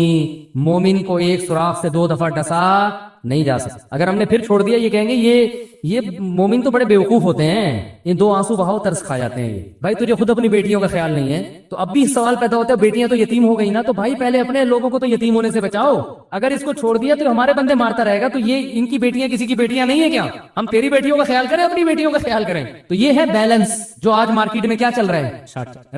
مومن کو ایک سوراخ سے 2 دفعہ ڈسا نہیں جا سکتا. اگر ہم نے پھر چھوڑ دیا یہ کہیں گے یہ مومن تو بڑے بیوقوف ہوتے ہیں، ان 2 آنسو بہاؤ ترس کھا جاتے ہیں. بھائی تجھے خود اپنی بیٹیوں کا خیال نہیں ہے تو اب بھی سوال پیدا ہوتا ہے بیٹیاں تو یتیم ہو گئی نا، تو بھائی پہلے اپنے لوگوں کو تو یتیم ہونے سے بچاؤ. اگر اس کو چھوڑ دیا تو ہمارے بندے مارتا رہے گا تو یہ ان کی بیٹیاں کسی کی بیٹیاں نہیں ہیں کیا؟ ہم تیری بیٹیوں کا خیال کریں، اپنی بیٹیوں کا خیال کریں. تو یہ ہے بیلنس جو آج مارکیٹ میں کیا چل رہا ہے.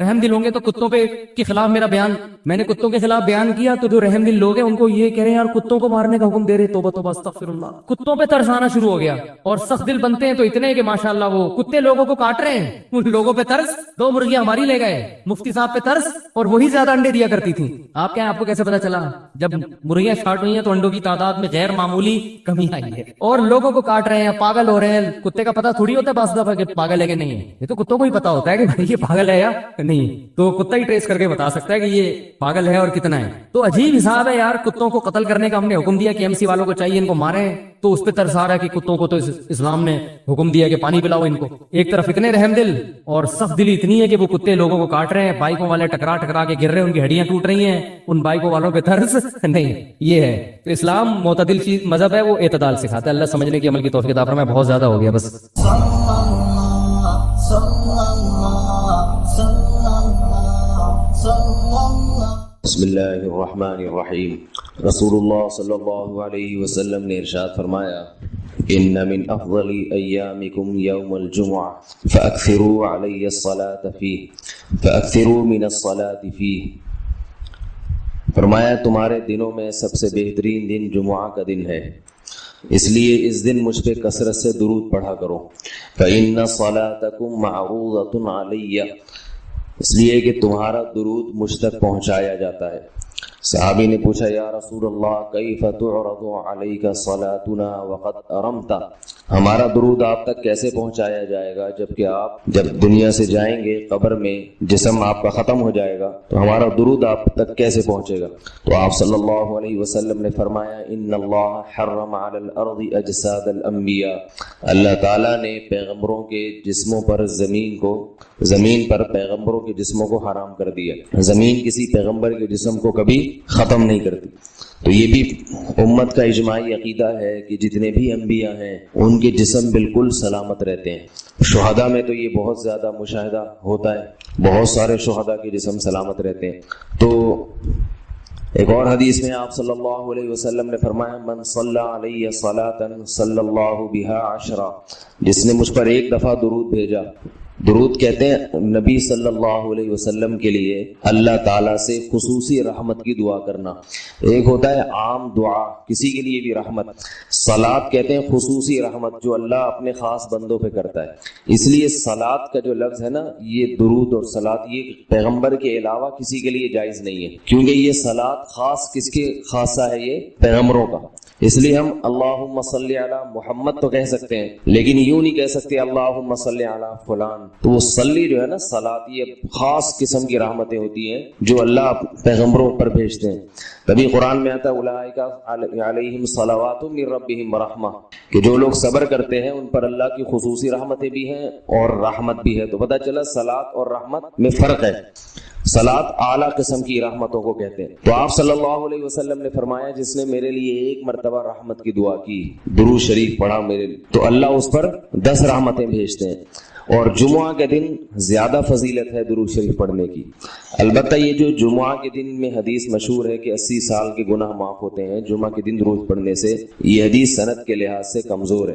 رحم دل ہوں گے تو کتوں پہ کے خلاف میرا بیان، میں نے کتوں کے خلاف بیان کیا تو جو رحم دل لوگ ہیں ان کو یہ کہہ رہے ہیں یار کتوں کو مارنے کا حکم دے رہے، توبہ توبہ استغفر اللہ. کتوں پہ ترس آنا شروع ہو گیا، اور سخت دل بنتے ہیں تو اتنے کہ ماشاءاللہ وہ کتے لوگوں کو کاٹ رہے ہیں. ان لوگوں پہ ترس، 2 مرغیاں ہماری لے گئے، مفتی صاحب پہ ترس، اور وہی زیادہ انڈے دیا کرتی تھی. آپ کیا، آپ کو کیسے پتا چلا؟ جب مرغیاں شارٹ ہوئی ہیں تو انڈوں کی تعداد میں غیر معمولی کمی آئی ہے، اور لوگوں کو کاٹ رہے ہیں، پاگل ہو رہے ہیں. کتے کا پتا تھوڑی ہوتا ہے بعض دفعہ کہ پاگل ہے کہ نہیں ہے، یہ تو کتوں کو ہی پتا ہوتا ہے کہ بھائی یہ پاگل ہے یا نہیں. تو کتا ہی ٹریس کر کے بتا سکتا ہے کہ یہ پاگل ہے اور کتنا ہے. تو عجیب حساب ہے یار. کتوں کو قتل کرنے کا ہم نے حکم دیا کہ ایم سی والوں کو چاہیے ان کو ماریں، تو اس پہ ترس آ رہا ہے کہ کتوں کو تو اسلام نے حکم دیا کہ پانی پلاؤ ان کو. ایک طرف اتنے رحم دل اور سخت دلی اتنی ہے کہ وہ کتے لوگوں کو کاٹ رہے ہیں, بائکوں والے ٹکرا ٹکرا کے گر رہے ہیں, ان کی ہڈیاں ٹوٹ رہی ہیں, ان بائکوں والوں پہ ترس نہیں. یہ ہے تو اسلام معتدل مذہب ہے, وہ اعتدال سکھاتا ہے. اللہ سمجھنے کی عمل کی توفیق عطا فرمائے. بہت زیادہ ہو گیا بس. بسم اللہ الرحمن الرحیم. رسول اللہ صلی اللہ علیہ وسلم نے ارشاد فرمایا ان من افضل ایامکم یوم الجمعہ فاکثروا علی الصلاة فیہ فاکثروا من الصلاة فیہ. فرمایا تمہارے دنوں میں سب سے بہترین دن جمعہ کا دن ہے, اس لیے اس دن مجھ پہ کثرت سے درود پڑھا کرو. فإن صلاتکم معروضۃ علی, اس لیے کہ تمہارا درود مجھ تک پہنچایا جاتا ہے. صحابی نے پوچھا یا رسول اللہ کیف تعرض علیک صلاتنا وقد ارمت, ہمارا درود آپ تک کیسے پہنچایا جائے گا جبکہ آپ جب دنیا سے جائیں گے قبر میں جسم آپ کا ختم ہو جائے گا تو ہمارا درود آپ تک کیسے پہنچے گا؟ تو آپ صلی اللہ علیہ وسلم نے فرمایا ان اللہ حرم علی الارض اجساد الانبیاء, اللہ تعالیٰ نے پیغمبروں کے جسموں پر زمین پر پیغمبروں کے جسموں کو حرام کر دیا. زمین کسی پیغمبر کے جسم کو کبھی ختم نہیں کرتی. تو یہ بھی امت کا اجماعی عقیدہ ہے کہ جتنے بھی انبیاء ہیں ان کے جسم بالکل سلامت رہتے ہیں. شہداء میں تو یہ بہت زیادہ مشاہدہ ہوتا ہے, بہت سارے شہداء کے جسم سلامت رہتے ہیں. تو ایک اور حدیث میں آپ صلی اللہ علیہ وسلم نے فرمایا من صلی علیہ صلاۃ صلی اللہ بہا عشرا, جس نے مجھ پر ایک دفعہ درود بھیجا. درود کہتے ہیں نبی صلی اللہ علیہ وسلم کے لیے اللہ تعالیٰ سے خصوصی رحمت کی دعا کرنا. ایک ہوتا ہے عام دعا, کسی کے لیے بھی رحمت. صلاۃ کہتے ہیں خصوصی رحمت جو اللہ اپنے خاص بندوں پہ کرتا ہے. اس لیے صلاۃ کا جو لفظ ہے نا, یہ درود اور صلاۃ یہ پیغمبر کے علاوہ کسی کے لیے جائز نہیں ہے, کیونکہ یہ صلاۃ خاص کس کے خاصہ ہے, یہ پیغمبروں کا. اس لیے ہم اللہم صلی علی محمد تو کہہ سکتے ہیں, لیکن یوں نہیں کہہ سکتے اللہم صلی علی فلان. تو وہ صلی جو ہے نا صلاۃ, یہ خاص قسم کی رحمتیں ہوتی ہیں جو اللہ پیغمبروں پر بھیجتے ہیں. کبھی قرآن میں آتا ہے اولئک علیہم صلوات من ربہم ورحمہ, کہ جو لوگ صبر کرتے ہیں ان پر اللہ کی خصوصی رحمتیں بھی ہیں اور رحمت بھی ہے. تو پتہ چلا صلاۃ اور رحمت میں فرق ہے. صلاۃ اعلیٰ قسم کی رحمتوں کو کہتے ہیں. تو آپ صلی اللہ علیہ وسلم نے فرمایا جس نے میرے لیے ایک مرتبہ رحمت کی دعا کی, درود شریف پڑھا میرے لیے, تو اللہ اس پر 10 رحمتیں بھیجتے ہیں. اور جمعہ کے دن زیادہ فضیلت ہے درود شریف پڑھنے کی. البتہ یہ جو جمعہ کے دن میں حدیث مشہور ہے کہ 80 سال کے گناہ معاف ہوتے ہیں جمعہ کے دن درود پڑھنے سے, یہ حدیث سند کے لحاظ سے کمزور ہے.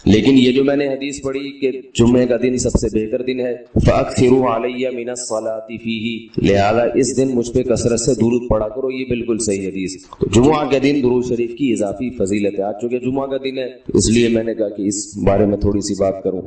لیکن یہ جو میں نے حدیث پڑھی کہ جمعہ کا دن سب سے بہتر دن ہے, فَأَكْثِرُوا عَلَيَّ مِنَ الصَّلَاةِ فِيهِ, لہذا اس دن مجھ پہ کثرت سے درود پڑھا کرو, یہ بالکل صحیح حدیث. تو جمعہ کے دن درود شریف کی اضافی فضیلت ہے. آج چونکہ جمعہ کا دن ہے اس لیے میں نے کہا کہ اس بارے میں تھوڑی سی بات کروں.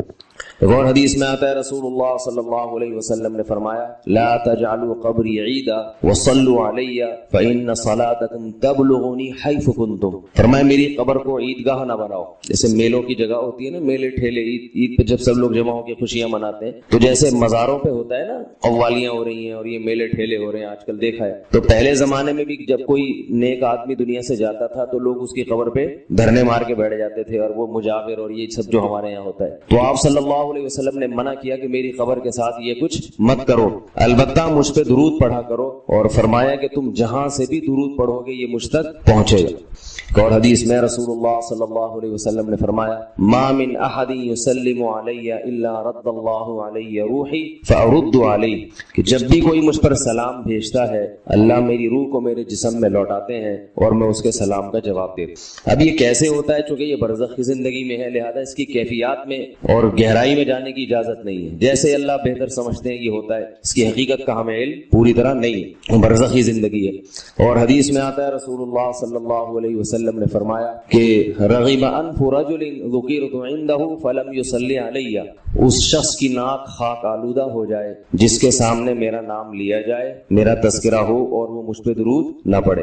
ایک اور حدیث میں آتا ہے رسول اللہ صلی اللہ علیہ وسلم نے فرمایا لا تجعلوا قبری عیدا وصلوا علی فإن صلاتکم تبلغنی حیث کنتم. فرمایا میری قبر کو عیدگاہ نہ بناؤ. جیسے میلوں کی جگہ ہوتی ہے نا, میلے ٹھیلے, عید پہ جب سب لوگ جمع ہو کے خوشیاں مناتے ہیں, تو جیسے مزاروں پہ ہوتا ہے نا قوالیاں ہو رہی ہیں اور یہ میلے ٹھیلے ہو رہے ہیں آج کل دیکھا ہے. تو پہلے زمانے میں بھی جب کوئی نیک آدمی دنیا سے جاتا تھا تو لوگ اس کی قبر پہ دھرنے مار کے بیٹھ جاتے تھے, اور وہ مجاور اور یہ سب جو ہمارے یہاں ہوتا ہے. تو آپ صلی اللہ علیہ وسلم نے منع کیا کہ میری قبر کے ساتھ یہ کچھ مت کرو, البتہ مجھ پہ درود پڑھا کرو. اور فرمایا کہ تم جہاں سے بھی درود پڑھو گے یہ مجھ تک پہنچے گا. اور حدیث میں رسول اللہ صلی اللہ علیہ وسلم نے فرمایا ما من احد یسلم علی الا رد اللہ علی روحی فارد علیہ, کہ جب بھی کوئی مجھ پر سلام بھیجتا ہے اللہ میری روح کو میرے جسم میں لوٹاتے ہیں اور میں اس کے سلام کا جواب دیتا ہوں. اب یہ کیسے ہوتا ہے؟ چونکہ یہ برزخ کی زندگی میں ہے, لہذا اس کی کیفیات میں اور گہرائی میں جانے کی اجازت نہیں ہے. جیسے اللہ بہتر سمجھتے ہیں یہ ہوتا ہے, اس کی حقیقت کا ہمیں علم پوری طرح نہیں, برزخی زندگی ہے. اور حدیث میں آتا ہے رسول اللہ صلی اللہ علیہ وسلم نے فرمایا کہ رغب انف رجل ذکرت عنده فلم يصلي علی, اس شخص کی ناک خاک آلودہ ہو جائے جس کے سامنے میرا نام لیا جائے, میرا تذکرہ ہو اور وہ مجھ پہ درود نہ پڑھے.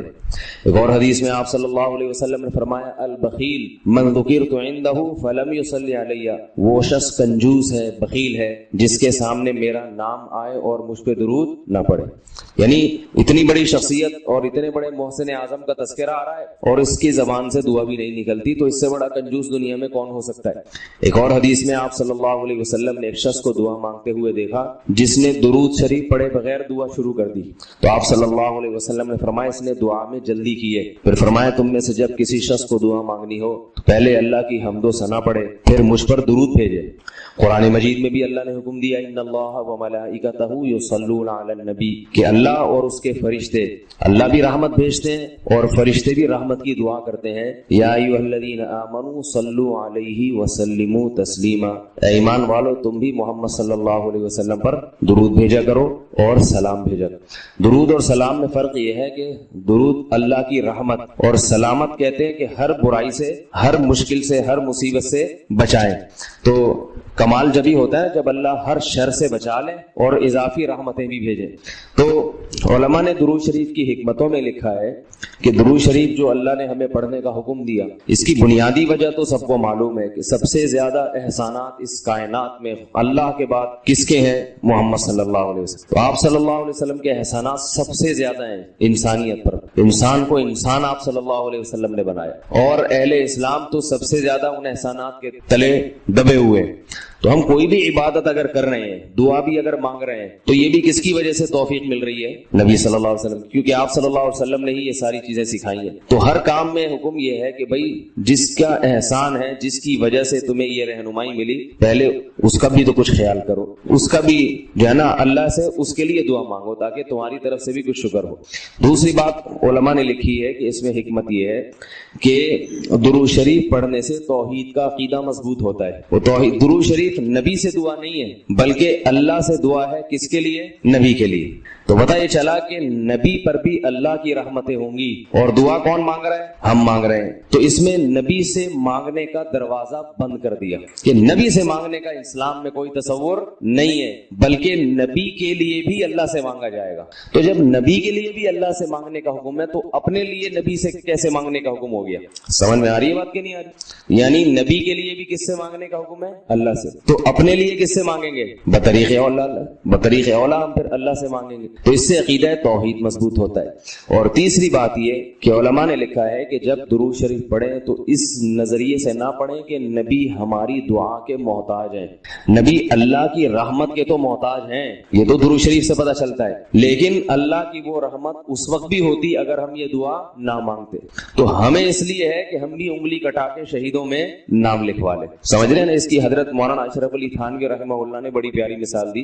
ایک اور حدیث میں آپ صلی اللہ علیہ وسلم نے فرمایا البخیل من ذکرت عنده فلم يصلي علی, وہ شخص کنجوس ہے, بخیل ہے جس کے سامنے میرا نام آئے اور مجھ پہ درود نہ پڑے. یعنی اتنی بڑی شخصیت اور اتنے بڑے محسن اعظم کا تذکرہ آ رہا ہے اور اس کی زبان سے دعا بھی نہیں نکلتی, تو اس سے بڑا کنجوس دنیا میں کون ہو سکتا ہے. ایک اور حدیث میں آپ صلی اللہ علیہ وسلم نے ایک شخص کو دعا مانگتے ہوئے دیکھا جس نے درود شریف پڑھے بغیر دعا شروع کر دی. تو آپ صلی اللہ علیہ وسلم نے فرمایا اس نے دعا میں جلدی کی ہے. پھر فرمایا تم میں سے جب کسی شخص کو دعا مانگنی ہو تو پہلے اللہ کی حمد و ثنا پڑھے, پھر مجھ پر درود بھیجے. قرآن مجید میں بھی اللہ نے حکم دیا ان اللہ و ملائکتہ یصلون علی النبی, کہ اللہ اور اس کے فرشتے, اللہ بھی رحمت بھیجتے ہیں اور فرشتے بھی رحمت کی دعا کرتے ہیں. یا ایھا الذین آمنوا صلوا علیہ وسلموا تسلیما, اے ایمان والو تم بھی محمد صلی اللہ علیہ وسلم پر درود بھیجا کرو اور سلام بھیجا کرو. درود اور سلام میں فرق یہ ہے کہ درود اللہ کی رحمت اور سلامت کہتے ہیں کہ ہر برائی سے, ہر مشکل سے, ہر مصیبت سے بچائیں. تو کمال جبھی ہوتا ہے جب اللہ ہر شر سے بچا لے اور اضافی رحمتیں بھی بھیجے. تو علماء نے درود شریف کی حکمتوں میں لکھا ہے کہ درود شریف جو اللہ نے ہمیں پڑھنے کا حکم دیا, اس کی بنیادی وجہ تو سب کو معلوم ہے کہ سب سے زیادہ احسانات اس کائنات میں اللہ کے بعد کس کے ہیں؟ محمد صلی اللہ علیہ وسلم. تو آپ صلی اللہ علیہ وسلم کے احسانات سب سے زیادہ ہیں انسانیت پر. انسان کو انسان آپ صلی اللہ علیہ وسلم نے بنایا, اور اہل اسلام تو سب سے زیادہ ان احسانات کے تلے دبے ہوئے. تو ہم کوئی بھی عبادت اگر کر رہے ہیں, دعا بھی اگر مانگ رہے ہیں, تو یہ بھی کس کی وجہ سے توفیق مل رہی ہے؟ نبی صلی اللہ علیہ وسلم, کیونکہ آپ صلی اللہ علیہ وسلم نے ہی یہ ساری چیزیں سکھائی ہیں. تو ہر کام میں حکم یہ ہے کہ بھائی جس کا احسان ہے, جس کی وجہ سے تمہیں یہ رہنمائی ملی, پہلے اس کا بھی تو کچھ خیال کرو, اس کا بھی جو ہے نا اللہ سے اس کے لیے دعا مانگو تاکہ تمہاری طرف سے بھی کچھ شکر ہو. دوسری بات علماء نے لکھی ہے کہ اس میں حکمت یہ ہے کہ درود شریف پڑھنے سے توحید کا عقیدہ مضبوط ہوتا ہے. وہ توحید, درود شریف نبی سے دعا نہیں ہے بلکہ اللہ سے دعا ہے. کس کے لیے؟ نبی کے لیے. تو پتہ یہ چلا کہ نبی پر بھی اللہ کی رحمتیں ہوں گی, اور دعا کون مانگ رہا ہے؟ ہم مانگ رہے ہیں. تو اس میں نبی سے مانگنے کا دروازہ بند کر دیا کہ نبی سے مانگنے کا اسلام میں کوئی تصور نہیں ہے, بلکہ نبی کے لیے بھی اللہ سے مانگا جائے گا. تو جب نبی کے لیے بھی اللہ سے مانگنے کا حکم ہے, تو اپنے لیے نبی سے کیسے مانگنے کا حکم ہو گیا؟ سمجھ میں آ رہی ہے بات کہ نہیں آ رہی؟ یعنی نبی کے لیے بھی کس سے مانگنے کا حکم ہے؟ اللہ سے. تو اپنے لیے کس سے مانگیں گے؟ بطریق اولا. بطریق اولا ہم پھر اللہ سے مانگیں گے. تو اس سے عقیدہ توحید مضبوط ہوتا ہے. اور تیسری بات یہ کہ علماء نے لکھا ہے کہ جب درود شریف پڑھیں تو اس نظریے سے نہ پڑھیں کہ نبی ہماری دعا کے محتاج ہیں. نبی اللہ کی رحمت کے تو محتاج ہیں, یہ تو درود شریف سے پتہ چلتا ہے, لیکن اللہ کی وہ رحمت اس وقت بھی ہوتی اگر ہم یہ دعا نہ مانگتے. تو ہمیں اس لیے ہے کہ ہم بھی انگلی کٹا کے شہیدوں میں نام لکھوا لیں. سمجھ رہے ہیں نا؟ اس کی حضرت مولانا اشرف علی تھانوی رحمہ اللہ نے بڑی پیاری مثال دی.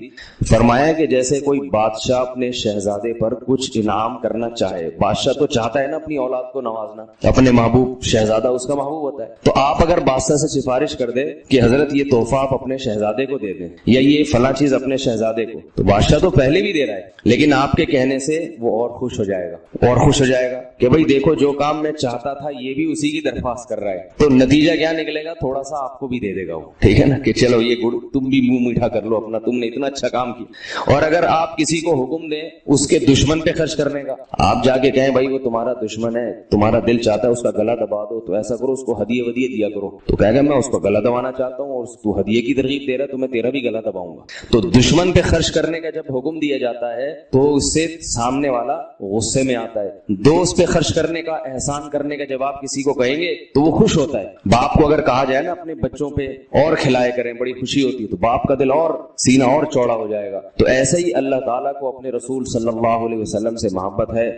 فرمایا کہ جیسے کوئی بادشاہ اپنے شہزادے پر کچھ انعام کرنا چاہے, بادشاہ تو چاہتا ہے نا اپنی اولاد کو نوازنا, اپنے محبوب, شہزادہ اس کا محبوب ہوتا ہے. تو آپ اگر بادشاہ سے سفارش کر دیں کہ حضرت یہ تحفہ آپ اپنے شہزادے کو دے دیں, یا یہ فلاں چیز اپنے شہزادے کو, تو بادشاہ تو پہلے بھی دے رہا ہے, لیکن آپ کے کہنے سے وہ اور خوش ہو جائے گا, اور خوش ہو جائے گا کہ بھائی دیکھو جو کام میں چاہتا تھا یہ بھی اسی کی درخواست کر رہا ہے. تو نتیجہ کیا نکلے گا؟ تھوڑا سا آپ کو بھی دے دے گا وہ, ٹھیک ہے نا, کہ چلو یہ گڑ تم بھی منہ میٹھا کر لو اپنا, تم نے اتنا اچھا کام کیا. اور اگر آپ کسی کو حکم دیں اس کے دشمن پہ خرچ کرنے کا, آپ جا کے کہیں بھائی وہ تمہارا دشمن ہے, تمہارا دل چاہتا ہے اس کا گلا دبا دو, تو ایسا کرو اس کو ہدیے ودیے دیا کرو. تو کہے گا میں اس کو گلا دبانا چاہتا ہوں اور تو ہدیے کی ترغیب دے رہا ہے تو میں تیرا بھی گلا دباؤں گا. تو دشمن پہ خرچ کرنے کا جب حکم دیا جاتا ہے تو اس سے سامنے والا غصے میں آتا ہے. دوست پہ خرچ کرنے کا, احسان کرنے کا جب آپ کسی کو کہیں گے تو وہ خوش ہوتا ہے. باپ کو اگر کہا جائے نا اپنے بچوں پہ اور کھلائے کریں, بڑی خوشی ہوتی ہے, تو باپ کا دل اور سینہ اور چوڑا ہو جائے گا. تو ایسے ہی اللہ تعالیٰ کو اپنے رسول صلی اللہ علیہ وسلم سے محبت ہے.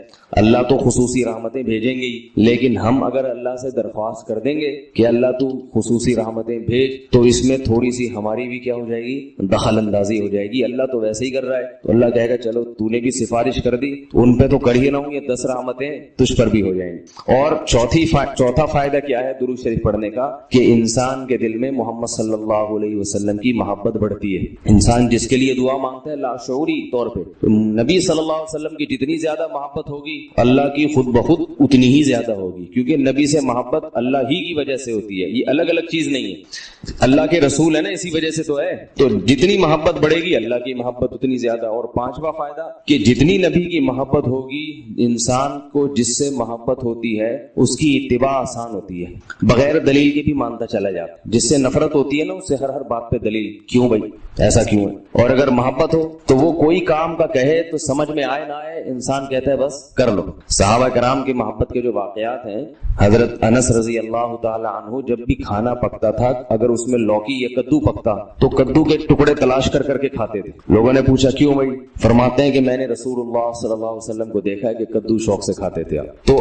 اللہ تو خصوصی رحمتیں بھیجیں گے ہی, لیکن ہم اگر اللہ سے درخواست کر دیں گے کہ اللہ تو خصوصی رحمتیں بھیج, تو اس میں تھوڑی سی ہماری بھی کیا ہو جائے گی؟ دخل اندازی ہو جائے گی. اللہ تو ویسے ہی کر رہا ہے, تو اللہ کہے گا چلو تو نے بھی سفارش کر دی, ان پہ تو کر ہی نہ ہوں, یہ 10 رحمتیں تجھ پر بھی ہو جائیں گی. اور چوتھا فائدہ کیا ہے درود شریف پڑھنے کا؟ کہ انسان کے دل میں محمد صلی اللہ علیہ وسلم کی محبت بڑھتی ہے. انسان جس کے لیے دعا مانگتا ہے لاشعوری طور پہ, نبی صلی اللہ علیہ وسلم کی جتنی زیادہ محبت ہوگی اللہ کی خود بخود اتنی ہی زیادہ ہوگی, کیونکہ نبی سے محبت اللہ ہی کی وجہ سے ہوتی ہے, یہ الگ الگ چیز نہیں ہے. اللہ کے رسول ہے نا, اسی وجہ سے تو ہے. تو جتنی محبت بڑھے گی اللہ کی محبت اتنی زیادہ. اور پانچواں فائدہ کہ جتنی نبی کی محبت ہوگی, انسان کو جس سے محبت ہوتی ہے اس کی اتباع آسان ہوتی ہے, بغیر دلیل کے بھی مانتا چلا جاتا. جس سے نفرت ہوتی ہے نا, اس سے ہر ہر بات پہ دلیل، کیوں بھائی ایسا کیوں ہے؟ اور اگر محبت ہو تو وہ کوئی کام کا کہے تو سمجھ میں آئے نہ آئے انسان کہتا ہے بس کر لو۔ صحابہ کرام کی محبت کے جو واقعات ہیں، حضرت انس رضی اللہ تعالی عنہ جب بھی کھانا پکتا تھا اگر اس میں لوکی یا کدو پکتا تو کدو کے ٹکڑے تلاش کر کر کے کھاتے تھے۔ لوگوں نے پوچھا کیوں بھائی؟ فرماتے ہیں کہ میں نے رسول اللہ صلی اللہ علیہ وسلم کو دیکھا ہے کہ کدو شوق سے کھاتے تھے۔ تو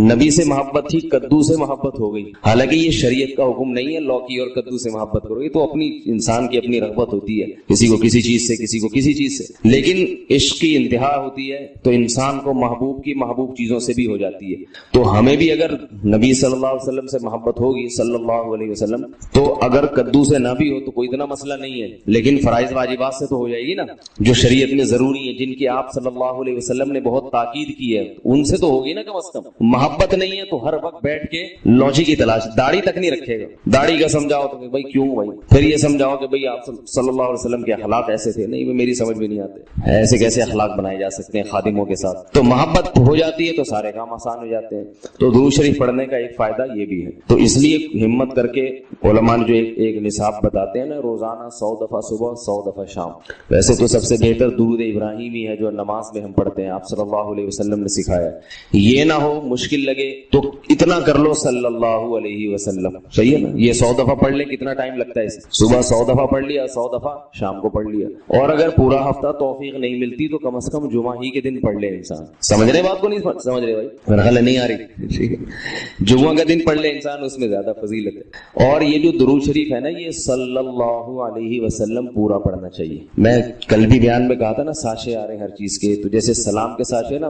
نبی سے محبت تھی، کدو سے محبت ہو گئی۔ حالانکہ یہ شریعت کا حکم نہیں ہے لوکی اور کدو سے محبت کرو، یہ تو اپنی انسان کی اپنی رغبت ہوتی ہے، کسی کو کسی چیز سے، کسی کو کسی چیز سے، لیکن عشق کی انتہا ہوتی ہے تو انسان کو محبوب کی محبوب چیزوں سے بھی ہو جاتی ہے۔ تو ہمیں بھی اگر نبی صلی اللہ علیہ وسلم سے محبت ہوگی صلی اللہ علیہ وسلم، تو اگر کدو سے نہ بھی ہو تو کوئی اتنا مسئلہ نہیں ہے، لیکن فرائض واجبات سے تو ہو جائے گی نا، جو شریعت میں ضروری ہے، جن کی آپ صلی اللہ علیہ وسلم نے بہت تاکید کی ہے، ان سے تو ہوگی نا کم از کم۔ محبت نہیں ہے تو ہر وقت بیٹھ کے لوچی کی تلاش، داڑھی تک نہیں رکھے گا، داڑھی کا سمجھاؤ تو بھائی کیوں بھائی، پھر یہ سمجھاؤ کہ بھائی آپ صلی اللہ علیہ وسلم کے اخلاق ایسے تھے، نہیں وہ میری سمجھ میں نہیں آتے، ایسے کیسے اخلاق بنائے جا سکتے ہیں خادموں کے ساتھ۔ تو محبت ہو جاتی ہے تو سارے کام آسان ہو جاتے ہیں۔ تو درود شریف پڑھنے کا ایک فائدہ یہ بھی ہے، تو اس لیے ہمت کر کے علماء نے جو ایک نصاب بتاتے ہیں نا، روزانہ 100 دفعہ صبح 100 دفعہ شام۔ ویسے تو سب سے بہتر درود ابراہیمی ہے جو نماز میں ہم پڑھتے ہیں، آپ صلی اللہ علیہ وسلم نے سکھایا ہے۔ یہ نہ ہو مشکل لگے تو اتنا کر لو صلی اللہ علیہ وسلم، صحیح ہے نا؟ یہ 100 دفعہ پڑھ لے، کتنا ٹائم لگتا ہے؟ صبح 100 دفعہ پڑھ لیا، 100 دفعہ شام کو پڑھ لیا۔ اور اگر پورا ہفتہ توفیق نہیں ملتی تو کم از کم جمعہ ہی کے دن پڑھ لے انسان۔ سمجھ رہے بات کو؟ نہیں سمجھ رہے بھائی؟ مرحلہ نہیں آ رہی؟ ٹھیک ہے، جمعہ کا دن پڑھ لے انسان، اس میں زیادہ فضیلت ہے۔ اور یہ جو درود شریف ہے نا، یہ صلی اللہ علیہ وسلم پورا پڑھنا چاہیے۔ میں کل بھی بیان میں کہا تھا نا، ساشے آ رہے ہیں ہر چیز کے، تو جیسے سلام کے ساشے نا،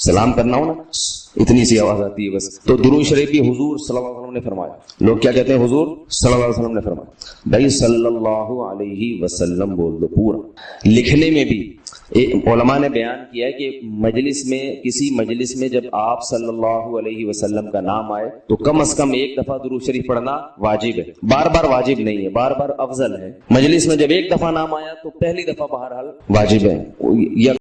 سلام کرنا ہو نا اتنی سی آواز آتی ہے بس، تو درود شریف بھی حضور صلی اللہ علیہ وسلم نے فرمایا۔ لوگ کیا کہتے ہیں؟ حضور صلی اللہ علیہ وسلم نے فرمایا، بھائی صلی اللہ علیہ وسلم بول دو پورا۔ لکھنے میں بھی علماء نے بیان کیا ہے کہ مجلس میں، کسی مجلس میں جب آپ صلی اللہ علیہ وسلم کا نام آئے تو کم از کم ایک دفعہ درود شریف پڑھنا واجب ہے، بار بار واجب نہیں ہے، بار بار افضل ہے۔ مجلس میں جب ایک دفعہ نام آیا تو پہلی دفعہ بہرحال واجب ہے، یا